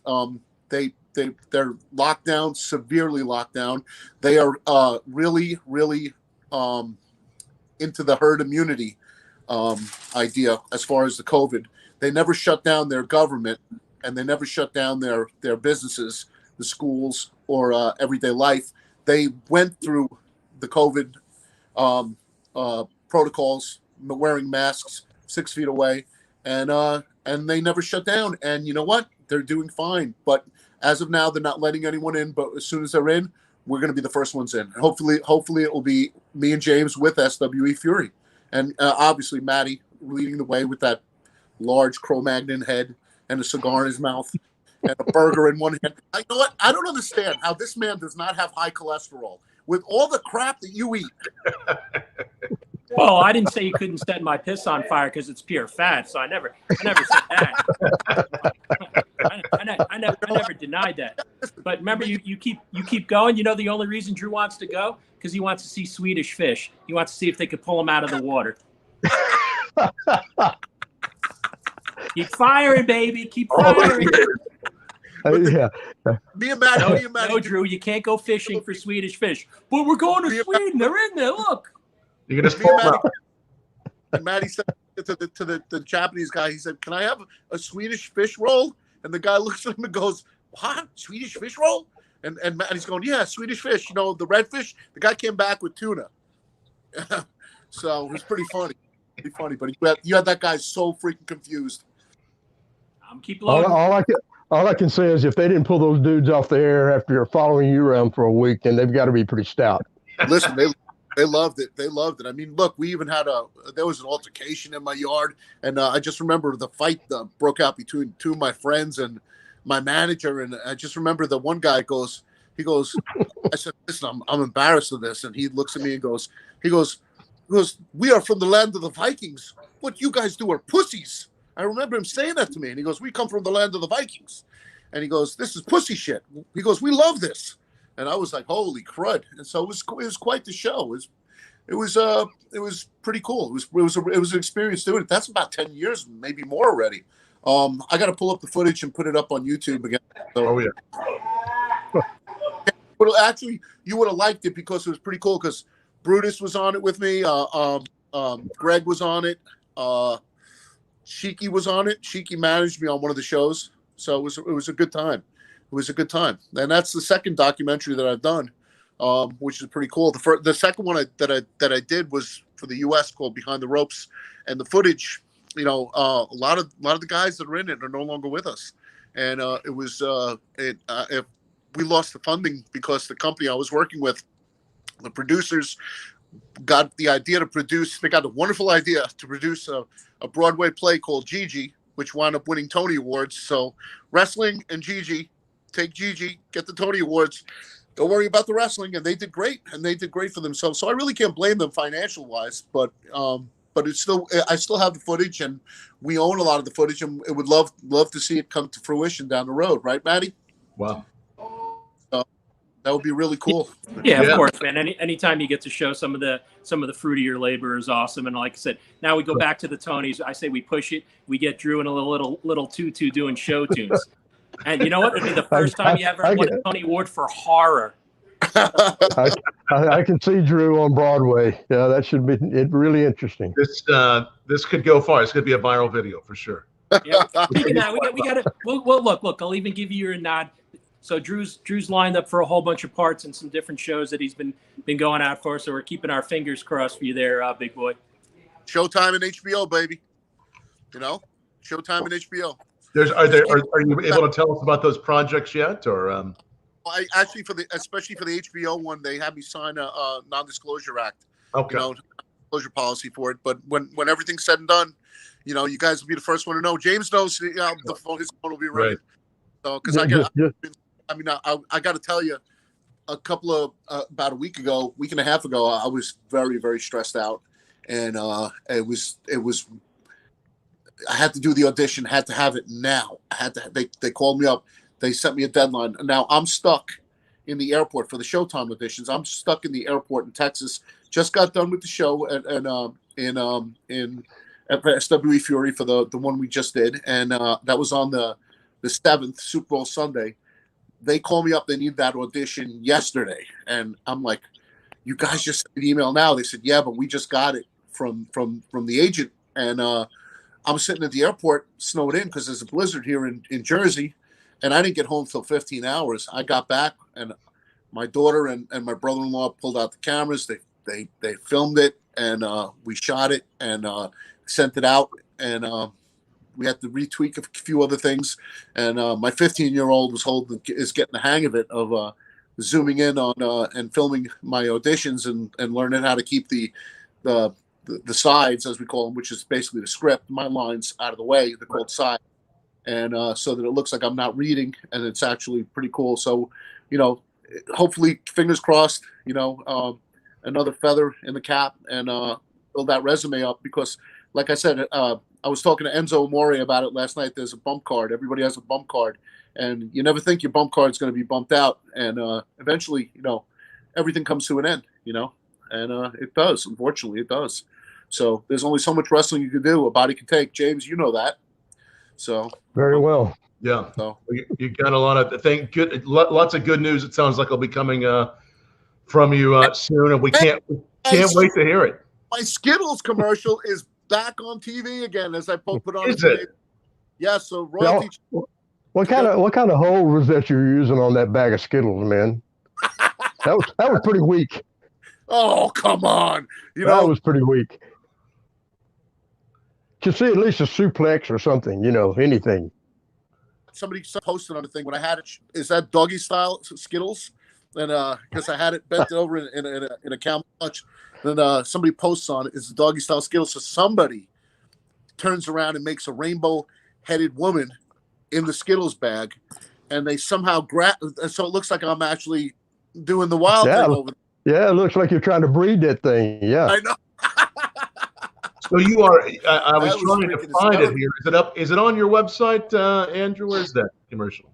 They're locked down, severely locked down. They are really, really into the herd immunity idea as far as the COVID. They never shut down their government, and they never shut down their businesses, the schools, or everyday life. They went through the COVID protocols, wearing masks 6 feet away, and they never shut down. And you know what? They're doing fine. But as of now, they're not letting anyone in. But as soon as they're in, we're going to be the first ones in. And hopefully it will be me and James with SWE Fury, and obviously Matty leading the way with that large Cro-Magnon head and a cigar in his mouth and a burger in one hand. You know what? I don't understand how this man does not have high cholesterol with all the crap that you eat. Well, I didn't say you couldn't set my piss on fire because it's pure fat, so I never said that. I never denied that. But remember, you keep going. You know the only reason Drew wants to go because he wants to see Swedish Fish. He wants to see if they could pull him out of the water. Keep firing, baby. Keep firing. Yeah. Me and Matty. No, Drew, you can't go fishing for Swedish Fish. But we're going to Sweden. They're in there. Look. You can just pull them out. And Matty said to the Japanese guy, he said, "Can I have a Swedish fish roll?" And the guy looks at him and goes, "What? Swedish fish roll?" And Matty's going, "Yeah, Swedish fish. The red fish." The guy came back with tuna. So it was pretty funny. But you had that guy so freaking confused. I'm keep loading. All I can say is if they didn't pull those dudes off the air after following you around for a week, then they've got to be pretty stout. Listen, they loved it. They loved it. I mean, look, we even had there was an altercation in my yard, and I just remember the fight that broke out between two of my friends and my manager, and I just remember the one guy goes, I said, "Listen, I'm embarrassed of this," and he looks at me and goes, "We are from the land of the Vikings. What you guys do are pussies." I remember him saying that to me, and he goes, "We come from the land of the Vikings," and he goes, "This is pussy shit." He goes, "We love this," and I was like, "Holy crud!" And so it was quite the show. It was pretty cool. It was an experience doing it. That's about 10 years, maybe more already. I got to pull up the footage and put it up on YouTube again. So, Oh yeah. Well, actually, you would have liked it because it was pretty cool. Because Brutus was on it with me. Greg was on it. Shiki was on it. Shiki managed me on one of the shows, so it was a good time. It was a good time, and that's the second documentary that I've done, which is pretty cool. The second one that I did was for the U.S. called Behind the Ropes, and the footage, a lot of the guys that are in it are no longer with us, and we lost the funding because the company I was working with, the producers, got the idea to produce. They got a wonderful idea to produce a Broadway play called Gigi, which wound up winning Tony Awards. So wrestling and Gigi, take Gigi, get the Tony Awards. Don't worry about the wrestling, and they did great, for themselves. So I really can't blame them financial wise, but but it's still, I still have the footage, and we own a lot of the footage, and it would love to see it come to fruition down the road, right, Matty? Wow. That would be really cool. Yeah, of course, man. Anytime you get to show some of the fruit of your labor is awesome. And like I said, now we go back to the Tonys. I say we push it. We get Drew and a little tutu doing show tunes. And you know what? It'll be the first time you ever won a Tony Award for horror. I can see Drew on Broadway. Yeah, that should be really interesting. This could go far. It's going to be a viral video for sure. Yeah. Speaking of that, we got to. Well, look. I'll even give you your nod. So Drew's lined up for a whole bunch of parts and some different shows that he's been going out for. So we're keeping our fingers crossed for you there, big boy. Showtime and HBO, baby. You know, Showtime and HBO. Are you able to tell us about those projects yet, or? I actually, especially for the HBO one, they had me sign a non-disclosure act. Okay. Disclosure policy for it. But when everything's said and done, you guys will be the first one to know. James knows. His phone will be ready. Right. So, because I got to tell you, about a week and a half ago, I was very, very stressed out, and it was. I had to do the audition. Had to have it now. They called me up. They sent me a deadline. Now I'm stuck in the airport for the Showtime auditions. I'm stuck in the airport in Texas. Just got done with the show at SWE Fury for the one we just did, and that was on the 7th, Super Bowl Sunday. They called me up. They need that audition yesterday, and I'm like, "You guys just sent an email now." They said, "Yeah, but we just got it from the agent," and I'm sitting at the airport, snowed in because there's a blizzard here in Jersey. And I didn't get home till 15 hours. I got back, and my daughter and my brother-in-law pulled out the cameras. They filmed it, and we shot it and sent it out. And we had to retweak a few other things. And my 15-year-old is getting the hang of it, of zooming in on and filming my auditions and learning how to keep the sides, as we call them, which is basically the script, my lines out of the way. They're called sides. And so that it looks like I'm not reading, and it's actually pretty cool. So, hopefully, fingers crossed, another feather in the cap and build that resume up. Because, like I said, I was talking to Enzo Amore about it last night. There's a bump card. Everybody has a bump card. And you never think your bump card is going to be bumped out. And eventually, everything comes to an end, and it does. Unfortunately, it does. So there's only so much wrestling you can do, a body can take. James, you know that. So very well. Yeah. So you got a lot of lots of good news. It sounds like will be coming from you soon, and we can't wait to hear it. My Skittles commercial is back on TV again, as I put on. Is it? Yeah. So royalty. What kind of hole was that you're using on that bag of Skittles, man? that was pretty weak. Oh, come on! That was pretty weak. To see at least a suplex or something, anything. Somebody posted on the thing when I had it. Is that doggy style Skittles? And because I had it bent over in a camel clutch, then somebody posts on it. It's the doggy style Skittles. So somebody turns around and makes a rainbow-headed woman in the Skittles bag, and they somehow grab. So it looks like I'm actually doing the wild thing over there. Yeah, it looks like you're trying to breed that thing. Yeah, I know. So you are. I was trying to find it here. Is it up? Is it on your website, Andrew? Where's that commercial?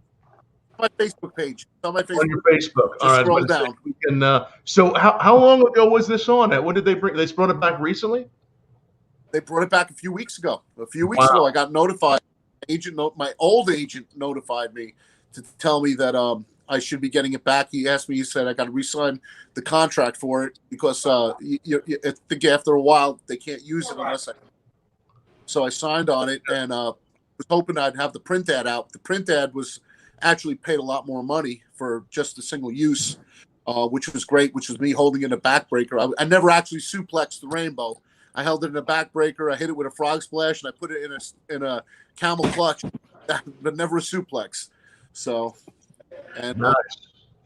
My Facebook page. It's on my Facebook. On your Facebook. All right. Scroll down. We can. So how long ago was this on? What did they bring? They brought it back recently. They brought it back a few weeks ago. A few weeks ago, I got notified. My old agent notified me to tell me that I should be getting it back. He asked me. He said I got to re-sign the contract for it because I think after a while they can't use it unless I. So I signed on it and was hoping I'd have the print ad out. The print ad was actually paid a lot more money for just a single use, which was great. Which was me holding in a backbreaker. I never actually suplexed the rainbow. I held it in a backbreaker. I hit it with a frog splash, and I put it in a camel clutch, but never a suplex. So. And, nice.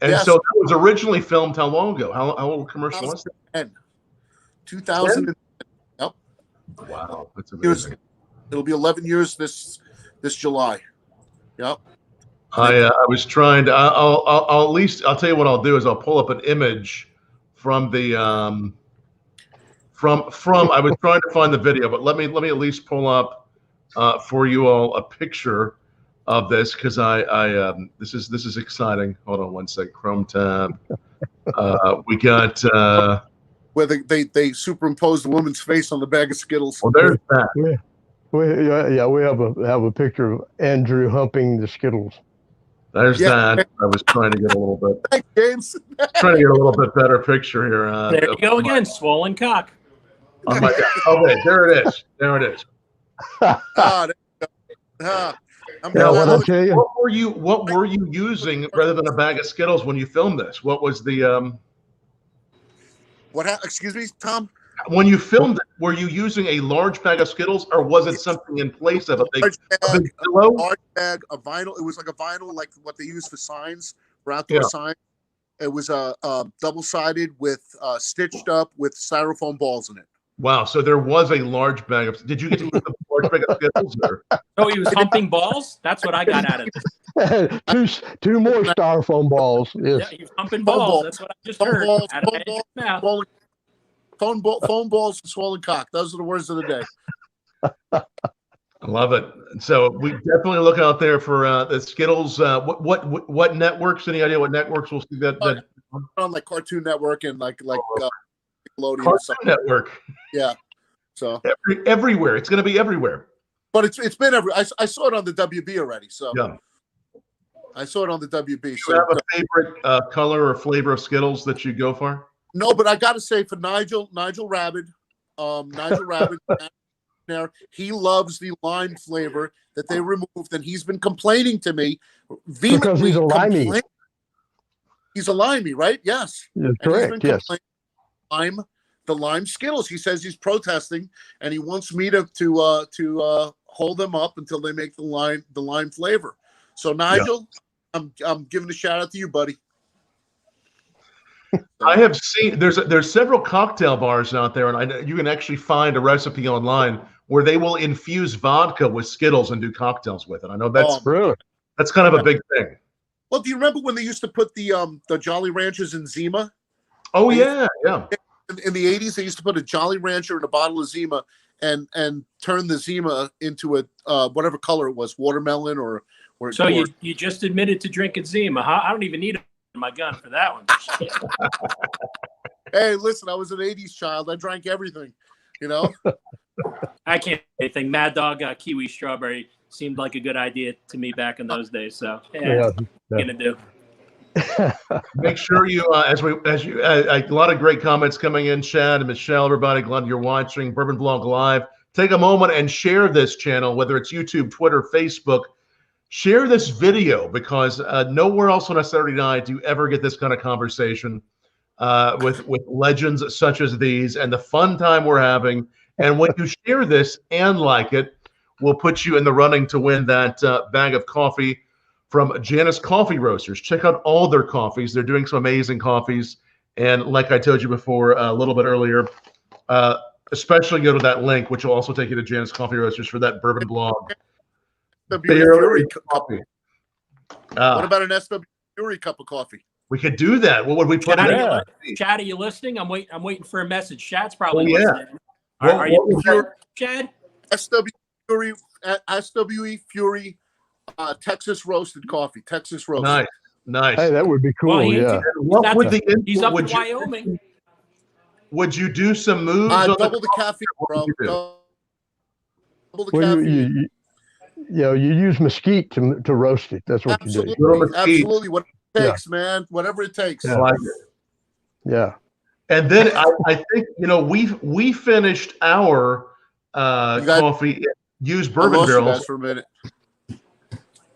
And so that was originally filmed how long ago? How old commercial was it? 2010. Yep. Wow, that's amazing. It'll be 11 years this July. Yep. I was trying to. I'll at least. I'll tell you what I'll do is I'll pull up an image from the From I was trying to find the video, but let me at least pull up for you all a picture of this, because this is exciting. Hold on one sec. Chrome tab. We got where they superimposed the woman's face on the bag of Skittles. well, there's that. We have a picture of Andrew humping the Skittles. There's that. I was trying to get a little bit. Thanks, James. Trying to get a little bit better picture here. There you go again, swollen cock. Oh my God. Okay, there it is. There it is. I'm Yeah, what I tell you? What were you using rather than a bag of Skittles when you filmed this? What was the Excuse me, Tom? when you filmed it, were you using a large bag of Skittles, or was it something in place of a big pillow? Large bag, a vinyl. It was like a vinyl, like what they use for signs, for outdoor signs. It was double-sided with stitched up with styrofoam balls in it. Wow! So there was a large bag of. Did you get to use a large bag of Skittles? Or? Oh, he was humping balls. That's what I got out of this. two more styrofoam balls. Yes. Yeah, he was humping balls. That's what I just heard. Phone balls, and swollen cock. Those are the words of the day. I love it. So we definitely look out there for the Skittles. What networks? Any idea what networks we'll see that on like Cartoon Network and like Nickelodeon Cartoon Network? Yeah. So everywhere. It's going to be everywhere. But it's been I saw it on the WB already. So yeah. I saw it on the WB. Do you have a favorite color or flavor of Skittles that you go for? No, but I got to say for Nigel Rabbit, he loves the lime flavor that they removed, and he's been complaining to me vehemently. Because he's a limey. He's a limey, right? Yes. Yeah, correct. Yes. The lime Skittles. He says he's protesting, and he wants me to hold them up until they make the lime flavor. So Nigel, I'm giving a shout out to you, buddy. I have seen there's several cocktail bars out there, and you can actually find a recipe online where they will infuse vodka with Skittles and do cocktails with it. I know that's kind of a big thing. Well, do you remember when they used to put the Jolly Ranchers in Zima? Oh yeah. In the 80s, they used to put a Jolly Rancher in a bottle of Zima and turn the Zima into a whatever color it was, watermelon or. So you just admitted to drinking Zima, huh? I don't even need my gun for that one. Hey, listen, I was an 80s child. I drank everything, you know. I can't do anything. Mad Dog kiwi strawberry seemed like a good idea to me back in those days. So what gonna do? Make sure you a lot of great comments coming in, Chad and Michelle, everybody, glad you're watching Bourbon Blog Live. Take a moment and share this channel, whether it's YouTube, Twitter, Facebook. Share this video, because nowhere else on a Saturday night do you ever get this kind of conversation with legends such as these, and the fun time we're having. And when you share this and like it, we'll put you in the running to win that bag of coffee from Janus Coffee Roasters. Check out all their coffees. They're doing some amazing coffees. And like I told you before a little bit earlier, especially go to that link, which will also take you to Janus Coffee Roasters for that Bourbon Blog. Fury coffee. What about an SW Fury cup of coffee? We could do that. What would we put in? Chad, are you listening? I'm waiting for a message. Chad's probably listening. Are you Chad? SWE Fury Texas roasted coffee. Texas roasted. Nice. Hey, that would be cool. Well, he's up in Wyoming. Would you do some moves? Double the caffeine, bro. Double the caffeine. You use mesquite to roast it. That's what you do. Absolutely. What it takes, man. Whatever it takes. I like it. Yeah. And then I think, we finished our coffee, used bourbon barrels. For a minute.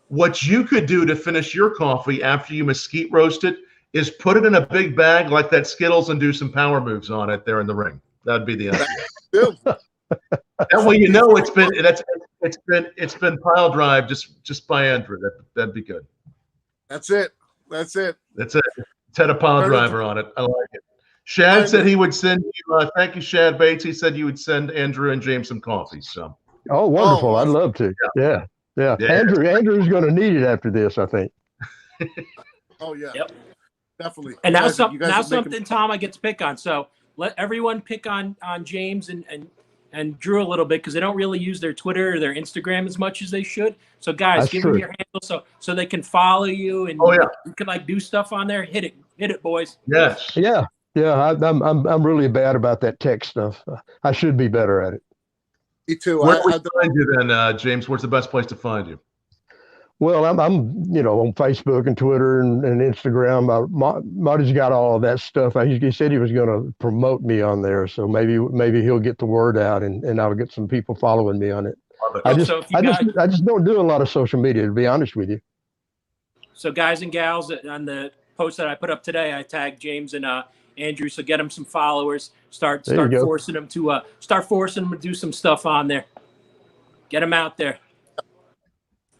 What you could do to finish your coffee after you mesquite roast it is put it in a big bag like that Skittles and do some power moves on it there in the ring. That'd be the idea. That way it's been pile drive just by Andrew. That'd be good. That's it. It's had a pile driver on it. I like it. Shad said he would send you. Thank you, Shad Bates. He said you would send Andrew and James some coffee. So. Oh, wonderful! I'd love to. Yeah. Andrew's going to need it after this, I think. Oh yeah. Yep. Definitely. And now something, Tom, I get to pick on. So let everyone pick on James and Drew a little bit because they don't really use their Twitter or their Instagram as much as they should. So guys, give them your handle so they can follow you and you can like do stuff on there. Hit it, boys. Yes. Yeah. I'm really bad about that tech stuff. I should be better at it. Me too. Where do we find you then, James? Where's the best place to find you? Well, I'm on Facebook and Twitter and Instagram. Matty's got all of that stuff. He said he was going to promote me on there, so maybe he'll get the word out and I'll get some people following me on it. I just don't do a lot of social media, to be honest with you. So guys and gals, on the post that I put up today, I tagged James and Andrew, so get them some followers. Start forcing them to do some stuff on there. Get them out there.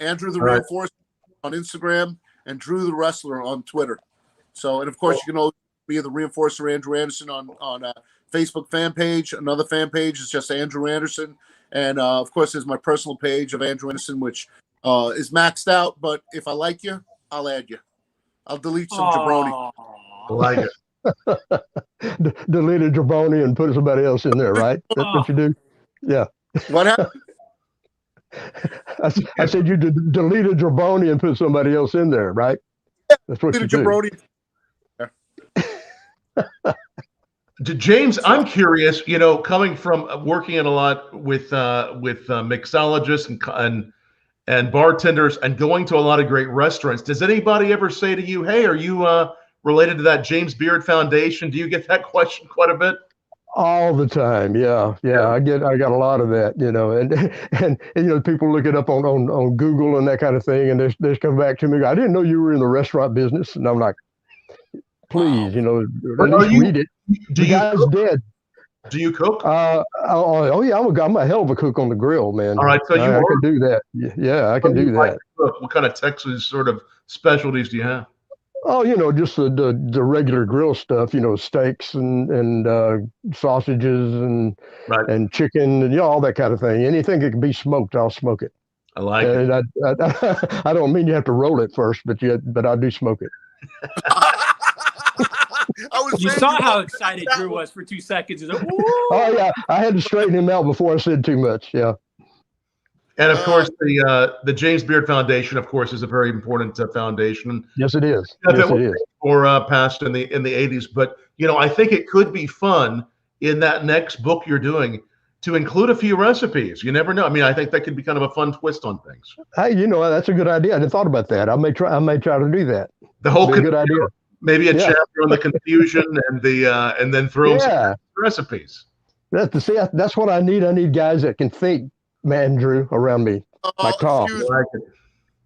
Andrew the Reinforcer on Instagram and Drew the Wrestler on Twitter. So, and of course, you can always be the Reinforcer Andrew Anderson on Facebook fan page. Another fan page is just Andrew Anderson. And, of course, there's my personal page of Andrew Anderson, which is maxed out. But if I like you, I'll add you. I'll delete some jabroni. I like it. Delete a jabroni and put somebody else in there, right? That's what you do? Yeah. What happened? I said you delete a jabroni and put somebody else in there, right? That's what you do. James, I'm curious, coming from working in a lot with mixologists and bartenders and going to a lot of great restaurants. Does anybody ever say to you, hey, are you related to that James Beard Foundation? Do you get that question quite a bit? All the time, yeah. I got a lot of that, and people look it up on Google and that kind of thing, and they come back to me. I didn't know you were in the restaurant business, and I'm like, please, at least read it. The guy's dead. Do you cook? Oh yeah, I'm a hell of a cook on the grill, man. All right, so I can do that. Yeah, I can do that. What kind of Texas sort of specialties do you have? Oh, just the regular grill stuff, steaks and sausages and chicken and all that kind of thing. Anything that can be smoked, I'll smoke it. I like it. I don't mean you have to roll it first, but I do smoke it. You saw how excited Drew was for 2 seconds. Like, oh yeah, I had to straighten him out before I said too much. Yeah. And of course, the James Beard Foundation, of course, is a very important foundation. Yes, it is. Or passed in the 80s, but I think it could be fun in that next book you're doing to include a few recipes. You never know. I mean, I think that could be kind of a fun twist on things. Hey, that's a good idea. I hadn't thought about that. I may try to do that. The whole good idea. Maybe a chapter on the confusion and then throw some recipes. That's what I need. I need guys that can think. Man, Drew, around me, like Tom.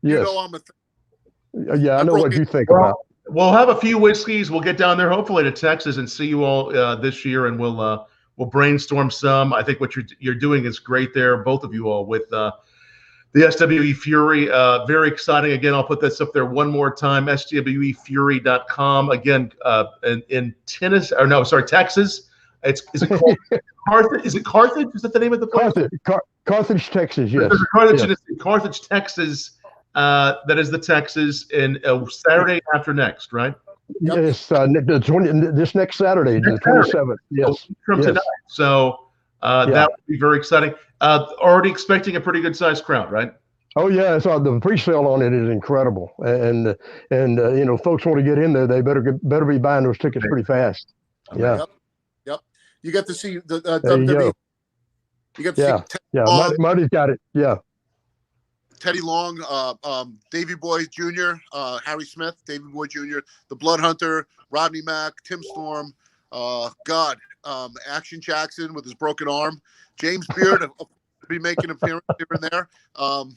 Yes. I know what you think about. We'll have a few whiskeys. We'll get down there, hopefully, to Texas and see you all this year, and we'll brainstorm some. I think what you're doing is great there, both of you all, with the SWE Fury. Very exciting. Again, I'll put this up there one more time. SWEfury.com. Again, in Texas. Is it called Carthage? Is it Carthage? Is that the name of the place? Carthage, Texas. Yes. Carthage, Texas. That is the Texas in Saturday after next, right? Yes, this next Saturday, the 27th. Yes. From tonight. So that would be very exciting. Already expecting a pretty good sized crowd, right? Oh yeah, so the pre-sale on it is incredible, and folks want to get in there. They better be buying those tickets pretty fast. Yeah. Yep. You get to see the WWE. You get to see Teddy Long. Marty's got it. Yeah. Teddy Long, Davey Boy Jr., Harry Smith, Davey Boy Jr., the Blood Hunter, Rodney Mack, Tim Storm, Action Jackson with his broken arm, James Beard will be making an appearance here and there, and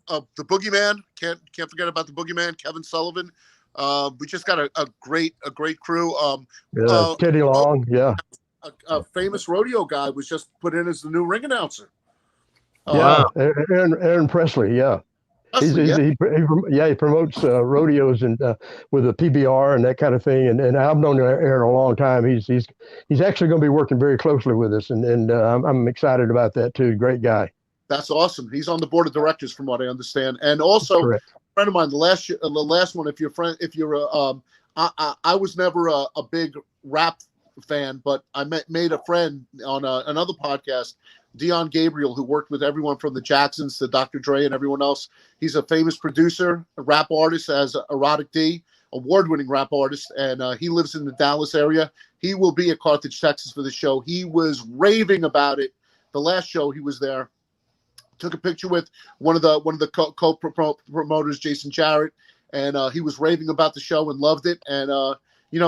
the Boogeyman. Can't forget about the Boogeyman, Kevin Sullivan. We just got a great crew. Teddy Long, a famous rodeo guy was just put in as the new ring announcer. Aaron Presley, he promotes rodeos and with a PBR and that kind of thing. And I've known Aaron a long time. He's actually going to be working very closely with us, and I'm excited about that too. Great guy. That's awesome. He's on the board of directors, from what I understand, and also a friend of mine. The last one, I was never a big rap fan, but I made a friend on another podcast, Dion Gabriel, who worked with everyone from the Jacksons to Dr. Dre and everyone else. He's a famous producer, a rap artist as Erotic D, award-winning rap artist, and he lives in the Dallas area. He will be at Carthage, Texas for the show. He was raving about it. The last show he was there. Took a picture with one of the co-promoters, Jason Jarrett, and he was raving about the show and loved it. And we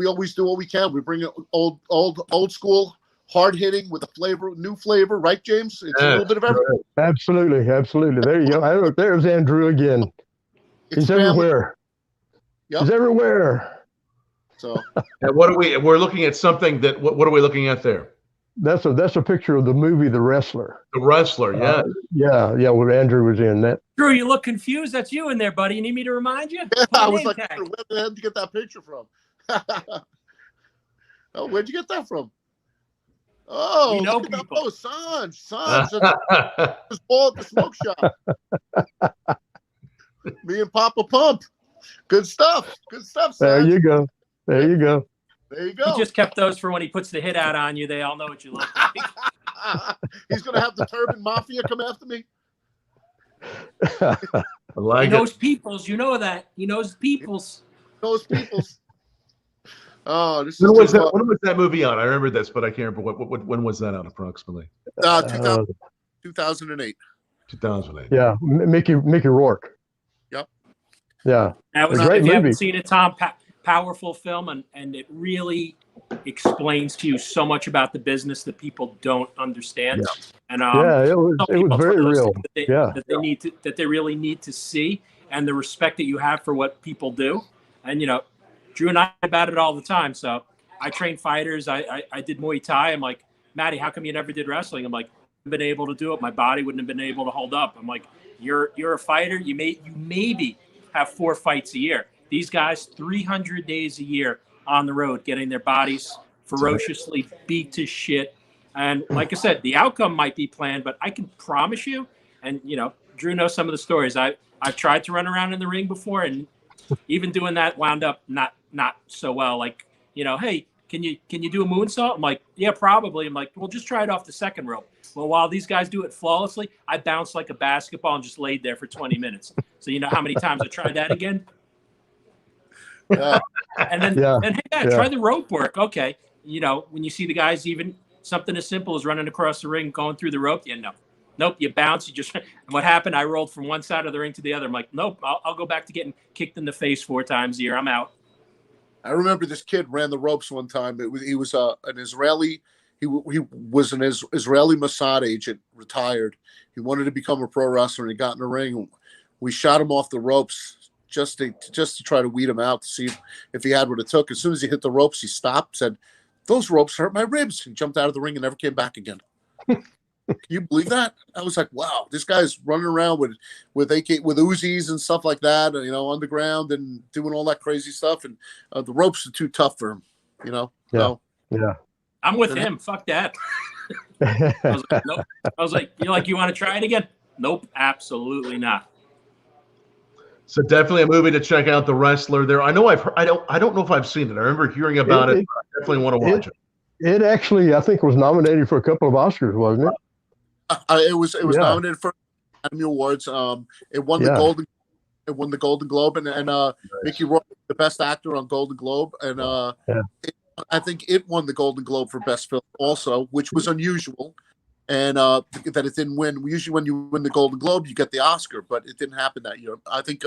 always do what we can. We bring it old school, hard hitting with a flavor, new flavor, right, James? It's a little bit of everything. Absolutely. There you go. There's Andrew again. He's everywhere. Yep. He's everywhere. So, and we're looking at something that. What are we looking at there? That's a picture of the movie The Wrestler. The Wrestler, yeah. Yeah, where Andrew was in that. Drew, you look confused. That's you in there, buddy. You need me to remind you? Yeah, I was like, where the hell did you get that picture from? Oh, where'd you get that from? Oh, look at that. Oh, Sanj. Just ball at the smoke shop. Me and Papa Pump. Good stuff. Sanj. There you go. There you go. He just kept those for when he puts the hit out on you. They all know what you look like. He's going to have the Turban Mafia come after me. He knows peoples. You know that. He knows peoples. Oh, this when was that movie on? I remember this, but I can't remember when was that out approximately? 2008. 2008. Yeah, Mickey Rourke. Yep. Yeah. That was a great if you movie. haven't seen it, Tom. Powerful film, and it really explains to you so much about the business that people don't understand. Yeah. And it was very real. That they really need to see, and the respect that you have for what people do. And Drew and I about it all the time. So I train fighters. I did Muay Thai. I'm like, Matty, how come you never did wrestling? I'm like, I've been able to do it. My body wouldn't have been able to hold up. I'm like, you're a fighter. You maybe have 4 fights a year. These guys, 300 days a year on the road, getting their bodies ferociously beat to shit. And like I said, the outcome might be planned, but I can promise you, and Drew knows some of the stories. I've tried to run around in the ring before, and even doing that wound up not so well. Like, hey, can you do a moonsault? I'm like, yeah, probably. I'm like, well, just try it off the second rope. Well, while these guys do it flawlessly, I bounced like a basketball and just laid there for 20 minutes. So you know how many times I tried that again? Yeah. And then try the rope work. Okay. When you see the guys, even something as simple as running across the ring, going through the rope, nope, you bounce. You just, and what happened? I rolled from one side of the ring to the other. I'm like, nope, I'll go back to getting kicked in the face 4 times a year. I'm out. I remember this kid ran the ropes one time. He was an Israeli. He was an Israeli Mossad agent, retired. He wanted to become a pro wrestler, and he got in the ring. We shot him off the ropes just to try to weed him out to see if he had what it took. As soon as he hit the ropes, he stopped, said, "Those ropes hurt my ribs." He jumped out of the ring and never came back again. Can you believe that? I was like, wow, this guy's running around with Uzis and stuff like that, on the ground and doing all that crazy stuff. And the ropes are too tough for him, Yeah. So, yeah. I'm with him. Fuck that. I was like, nope. I was like, you want to try it again? Nope, absolutely not. So definitely a movie to check out. The Wrestler. There, I know I don't know if I've seen it. I remember hearing about it. But I definitely want to watch it. It actually, I think, was nominated for a couple of Oscars, wasn't it? It was nominated for Academy Awards. It won the Golden. It won the Golden Globe, and Mickey Rourke, the best actor on Golden Globe, and I think it won the Golden Globe for best film also, which was unusual. And that it didn't win. Usually when you win the Golden Globe, you get the Oscar, but it didn't happen that year. I think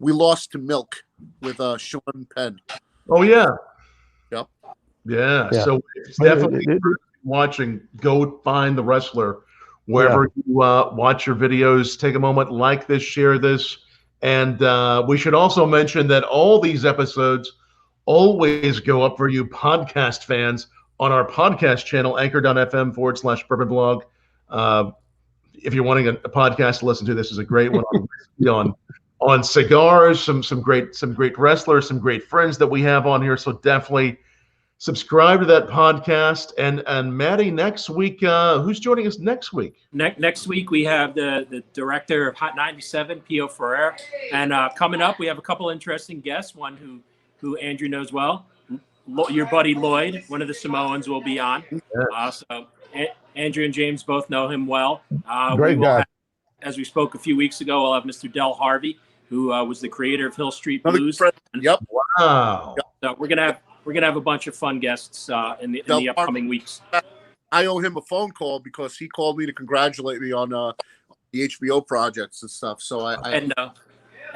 we lost to Milk with Sean Penn. Oh, yeah. Yep. Yeah. So it's definitely watching. Go find The Wrestler wherever you watch your videos. Take a moment, like this, share this. And we should also mention that all these episodes always go up for you podcast fans on our podcast channel, anchor.fm/bourbonblog. If you're wanting a podcast to listen to, this is a great one on cigars, some great wrestlers, some great friends that we have on here. So definitely subscribe to that podcast. And Matty, next week, who's joining us next week? Next week we have the director of Hot 97, Pio Ferrer, and coming up we have a couple interesting guests. One who Andrew knows well. your buddy Lloyd, one of the Samoans, will be on. So Andrew and James both know him well. Great guy. As we spoke a few weeks ago, we'll have Mr. Del Harvey, who was the creator of Hill Street Blues. Yep. Wow. So we're gonna have a bunch of fun guests in the upcoming weeks. I owe him a phone call because he called me to congratulate me on the HBO projects and stuff. So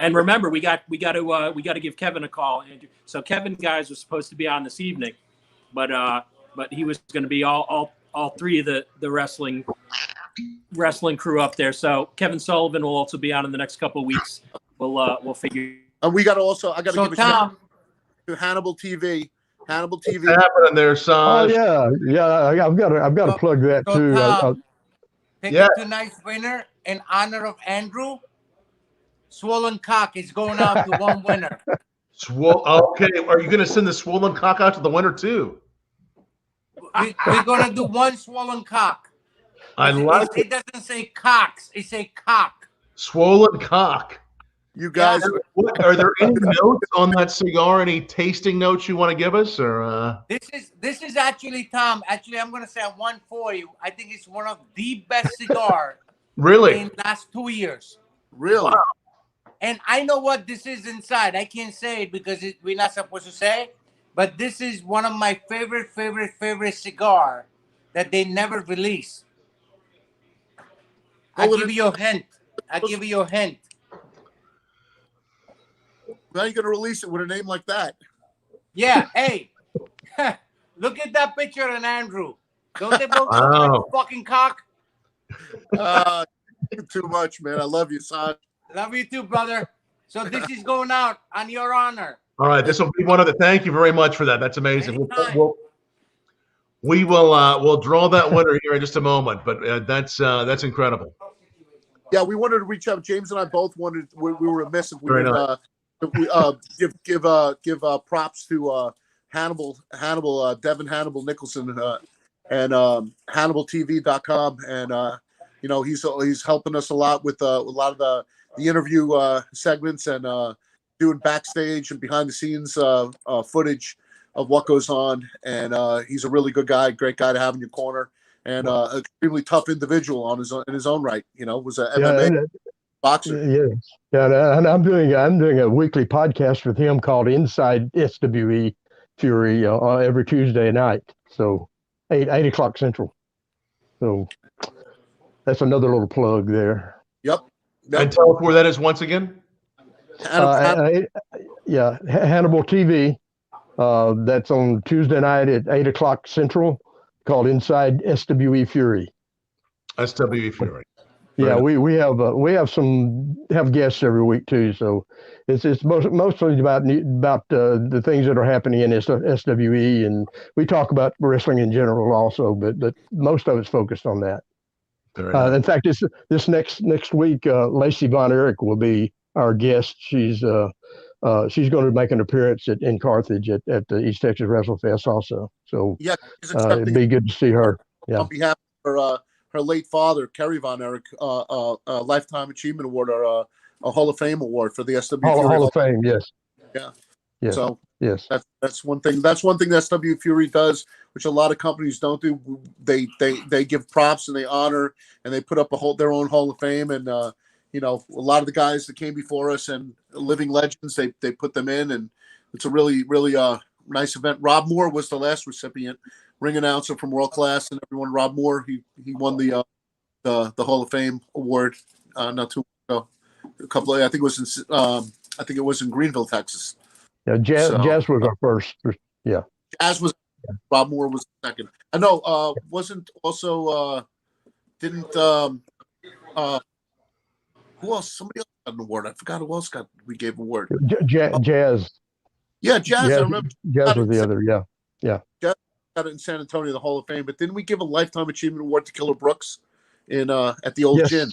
and remember, we got to give Kevin a call, Andrew. So Kevin, guys, was supposed to be on this evening, but he was going to be all three of the wrestling crew up there. So Kevin Sullivan will also be on in the next couple of weeks. We'll figure. And we got to also give a shout out to Hannibal TV. Hannibal TV. What's happening there, Saj? Oh yeah. I've got to plug that too. Tom, pick tonight's winner in honor of Andrew. Swollen Cock is going out to one winner. Okay, are you going to send the Swollen Cock out to the winner too? We're going to do one Swollen Cock. I like it. It doesn't say cocks. It say cock. Swollen Cock. You guys, are there any notes on that cigar? Any tasting notes you want to give us, or This is actually, Tom. Actually, I'm going to say one for you. I think it's one of the best cigar really in the last 2 years. really? Wow. And I know what this is inside. I can't say it because we're not supposed to say. But this is one of my favorite cigar that they never release. I'll give you a hint. Now you're going to release it with a name like that. Yeah. Hey, look at that picture of Andrew. Don't they both look like a fucking cock? Too much, man. I love you, son. Love you too, brother. So this is going out on your honor. All right, this will be one of the. Thank you very much for that. That's amazing. We'll draw that winner here in just a moment, but that's incredible. Yeah, we wanted to reach out. James and I both wanted. We were remiss if we would give props to Devin Hannibal Nicholson and HannibalTV.com, and he's helping us a lot with a lot of the interview segments and doing backstage and behind the scenes footage of what goes on. And he's a really good guy, great guy to have in your corner, and extremely tough individual in his own right. Was a MMA boxer. Yeah, and I'm doing a weekly podcast with him called Inside SWE Fury every Tuesday night. So 8 o'clock Central. So that's another little plug there. Yep. And tell us where that is once again. Hannibal TV. That's on Tuesday night at 8 o'clock Central, called Inside SWE Fury. SWE Fury. Yeah, we have guests every week too. So it's mostly about the things that are happening in SWE, and we talk about wrestling in general also, but most of it's focused on that. In fact, this next week, Lacey Von Erich will be our guest. She's going to make an appearance in Carthage at the East Texas Wrestle Fest also. So yeah, it'd be good to see her. Yeah. On behalf of her late father, Kerry Von Erich, a Lifetime Achievement Award or a Hall of Fame award for the SW Fury. Hall of Fame, yes. Yeah. Yes. So yes, that's one thing. That's one thing that SW Fury does, which a lot of companies don't do. They give props and they honor and they put up their own Hall of Fame, and a lot of the guys that came before us and living legends, they put them in, and it's a really nice event. Rob Moore was the last recipient, ring announcer from World Class, and everyone. Rob Moore, he won the Hall of Fame award not too long ago. I think it was in Greenville, Texas. Yeah, Jazz was our first. Yeah, Jazz was. Rob Moore was second. I know. Wasn't also didn't who else? Somebody else got an award. I forgot who else we gave an award. Jazz. Yeah, Jazz. I remember. Jazz was the other. Yeah. Jazz got it in San Antonio, the Hall of Fame. But didn't we give a Lifetime Achievement Award to Killer Brooks in at the old gin?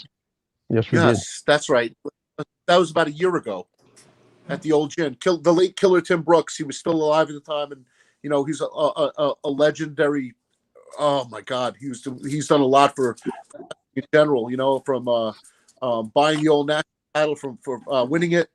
Yes, we did. That's right. That was about a year ago at the old gin. The late Killer Tim Brooks. He was still alive at the time, and he's a legendary. Oh my God, he's done a lot for in general. From buying the old national title for winning it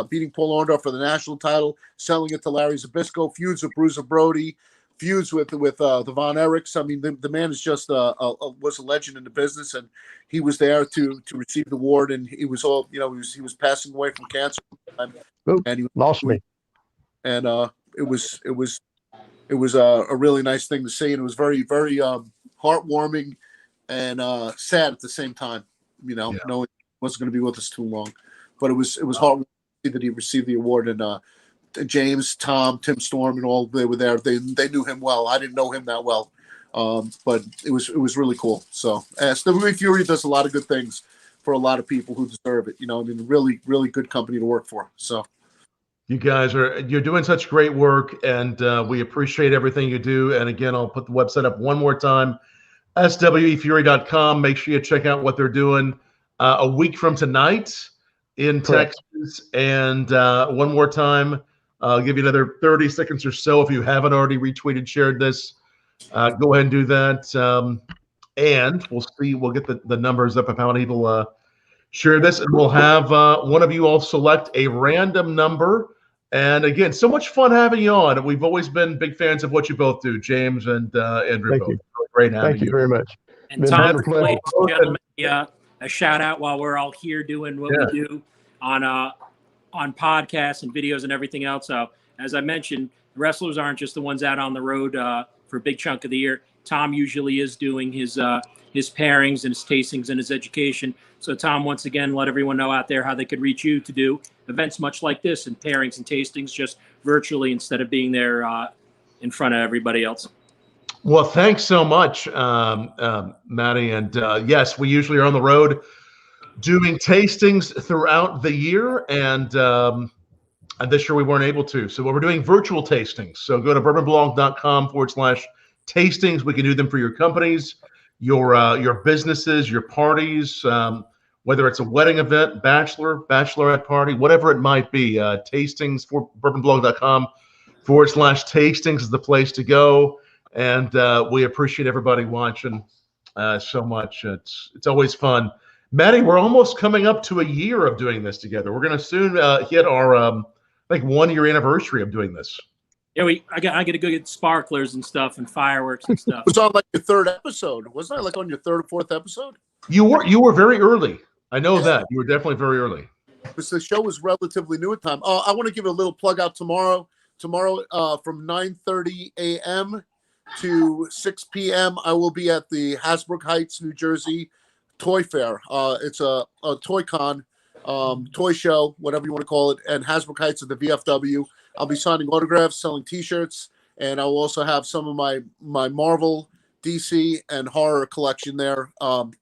beating Paul Orndorff for the national title, selling it to Larry Zbyszko, feuds with Bruiser Brody, feuds with the Von Erichs. I mean, the man is just was a legend in the business, and he was there to receive the award, and he was all he was passing away from cancer, and he lost me, and it was a really nice thing to see, and it was very very heartwarming and sad at the same time. Knowing he wasn't going to be with us too long, but it was heartwarming that he received the award, and James, Tom, Tim Storm, and all they were there. They knew him well. I didn't know him that well, but it was really cool. So WWE Fury does a lot of good things for a lot of people who deserve it. Really really good company to work for. So you guys you're doing such great work, and we appreciate everything you do. And again, I'll put the website up one more time, SWEfury.com. Make sure you check out what they're doing a week from tonight in Texas. And one more time, I'll give you another 30 seconds or so. If you haven't already retweeted, shared this, go ahead and do that. And we'll get the numbers up of how many people share this. And we'll have one of you all select a random number. And again, so much fun having you on. We've always been big fans of what you both do, James and Andrew. Thank both. you. Great having Thank you very much. And Tom, ladies and gentlemen, a shout out while we're all here doing what we do on podcasts and videos and everything else. So as I mentioned, wrestlers aren't just the ones out on the road for a big chunk of the year. Tom usually is doing his pairings and his tastings and his education. So Tom, once again, let everyone know out there how they could reach you to do events much like this and pairings and tastings just virtually instead of being there in front of everybody else. Well, thanks so much, Matty. And yes, we usually are on the road doing tastings throughout the year, and this year we weren't able to. So we're doing virtual tastings. So go to bourbonblog.com/tastings. We can do them for your companies, your businesses, your parties, whether it's a wedding event, bachelorette party, whatever it might be. Tastings for bourbonblog.com/tastings is the place to go. And we appreciate everybody watching so much. It's always fun. Matty, we're almost coming up to a year of doing this together. We're going to soon hit our, 1 year anniversary of doing this. Yeah, I got to go get sparklers and stuff and fireworks and stuff. It was on like your third episode, wasn't it? Like on your third or fourth episode? You were very early. I know that. You were definitely very early. Because the show was relatively new at time. I want to give a little plug out tomorrow. Tomorrow from 9:30 a.m. to 6 p.m. I will be at the Hasbrook Heights, New Jersey Toy Fair. It's a toy con, toy show, whatever you want to call it, and Hasbrook Heights at the VFW. I'll be signing autographs, selling T-shirts, and I will also have some of my Marvel, DC, and horror collection there up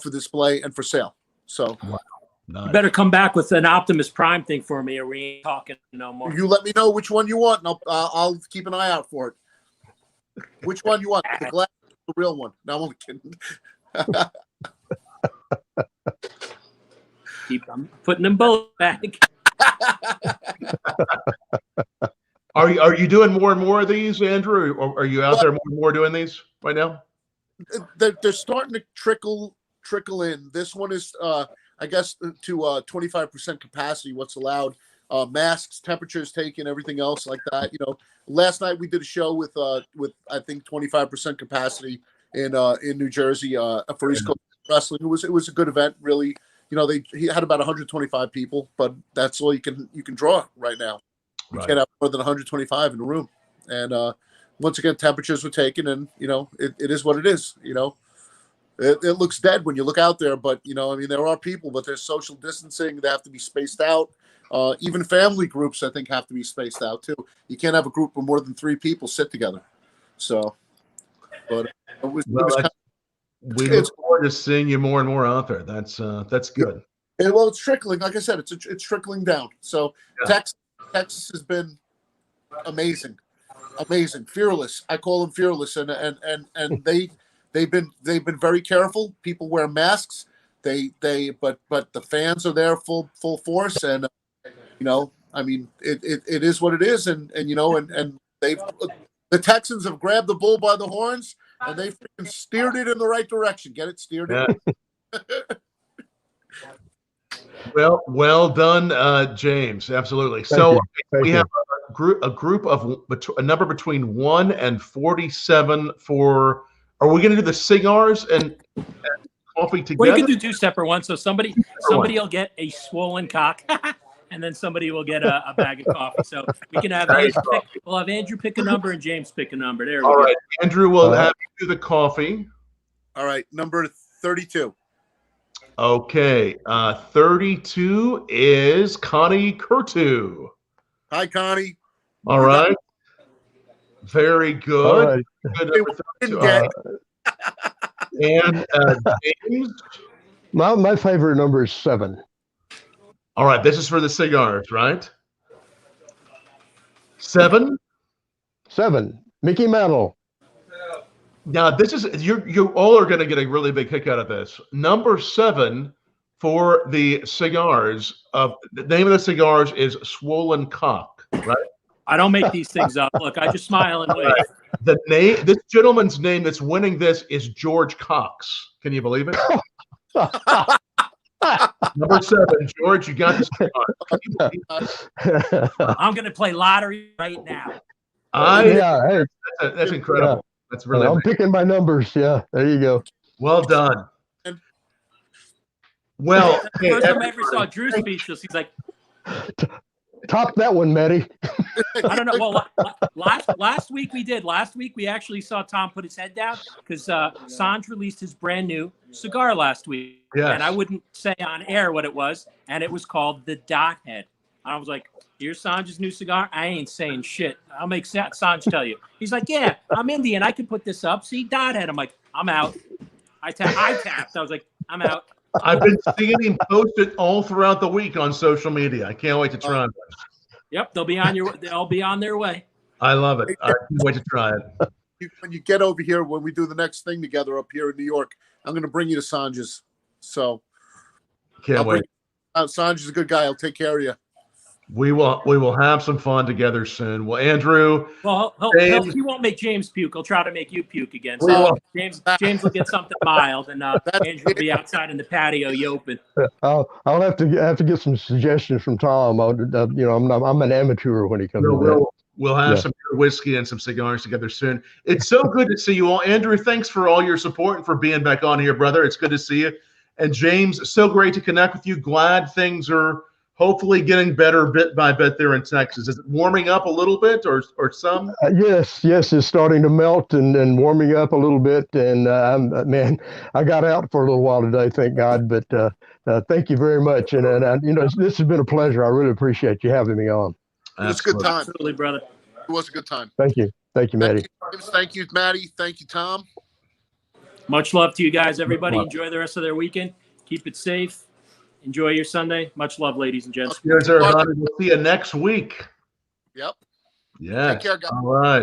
for display and for sale. So, wow. Nice. You better come back with an Optimus Prime thing for me, or we ain't talking no more. You let me know which one you want, and I'll keep an eye out for it. Which one you want? The glass, the real one? No, I'm kidding. I'm putting them both back. Are you doing more and more of these, Andrew? Or are you out there more and more doing these right now? They're starting to trickle in. This one is, I guess, to 25% capacity. What's allowed? Masks, temperatures taken, everything else like that. Last night we did a show with I think 25% capacity in New Jersey for East Coast Wrestling. It was a good event, really. He had about 125 people, but that's all you can draw right now. You can't have more than 125 in a room. And once again, temperatures were taken, and it is what it is. It looks dead when you look out there, but there are people, but there's social distancing. They have to be spaced out. Even family groups, I think, have to be spaced out too. You can't have a group of more than 3 people sit together. So, but we look forward to seeing you more and more out there. That's good. And, well, it's trickling. Like I said, it's trickling down. So Texas has been amazing, fearless. I call them fearless, and they've been very careful. People wear masks. But the fans are there full force, and it is what it is, and the Texans have grabbed the bull by the horns, and they freaking steered it in the right direction. Get it? Steered it. Well done, James. Absolutely. Thank We you. have a group of a number between 1 and 47 for. Are we going to do the cigars and coffee together? Well, you can do 2 separate ones. So somebody will get a swollen cock, and then somebody will get a bag of coffee. So we can have we'll have Andrew pick a number and James pick a number. There we go. All right, Andrew will have you do the coffee. All right, number 32. Okay, 32 is Connie Kurtu. Hi, Connie. All right. Very good. All right. Good. And James. My favorite number is 7. All right, this is for the cigars, right? 7. 7. Mickey Mantle. Now, this is you all are going to get a really big kick out of this. Number 7 for the cigars. The name of the cigars is Swollen Cock, right? I don't make these things up. Look, I just smile and wave. The name, this gentleman's name that's winning this is George Cox. Can you believe it? Number 7, George, you got this cigar. I'm going to play lottery right now. That's incredible. Yeah. That's really. I'm picking my numbers. Yeah, there you go. Well done. Well, the first time I ever saw Drew speechless, he's like, top that one, Matty. I don't know. Well, last week we did. Last week we actually saw Tom put his head down because Sanj released his brand new cigar last week. Yes. And I wouldn't say on air what it was, and it was called the Dot Head. I was like, here's Sanj's new cigar. I ain't saying shit. I'll make Sanj tell you. He's like, yeah, I'm Indian. I can put this up. See, Dot Head. I'm like, I'm out. I tapped. I was like, I'm out. I've been seeing him post it all throughout the week on social media. I can't wait to try it. Yep, they'll be on their way. I love it. I can't wait to try it. When you get over here, when we do the next thing together up here in New York, I'm going to bring you to Sanj's. So, can't wait. Sanj is a good guy. I'll take care of you. We will have some fun together soon. Well, Andrew. Well, he won't make James puke. He'll try to make you puke again. So James will get something mild, and Andrew will be outside in the patio yoping. I'll have to get some suggestions from Tom. I'm an amateur when he comes to We'll have some whiskey and some cigars together soon. It's so good to see you all. Andrew, thanks for all your support and for being back on here, brother. It's good to see you. And James, so great to connect with you. Glad things are hopefully getting better bit by bit there in Texas. Is it warming up a little bit or some? Yes, it's starting to melt and warming up a little bit. And I got out for a little while today, thank God. But thank you very much. And this has been a pleasure. I really appreciate you having me on. It was a good time. Absolutely, brother. It was a good time. Thank you, Matty. Thank you, Matty. Thank you, Tom. Much love to you guys, everybody. Enjoy the rest of their weekend. Keep it safe. Enjoy your Sunday. Much love, ladies and gents. Cheers, everybody. We'll see you next week. Yep. Yeah. Take care, guys. All right.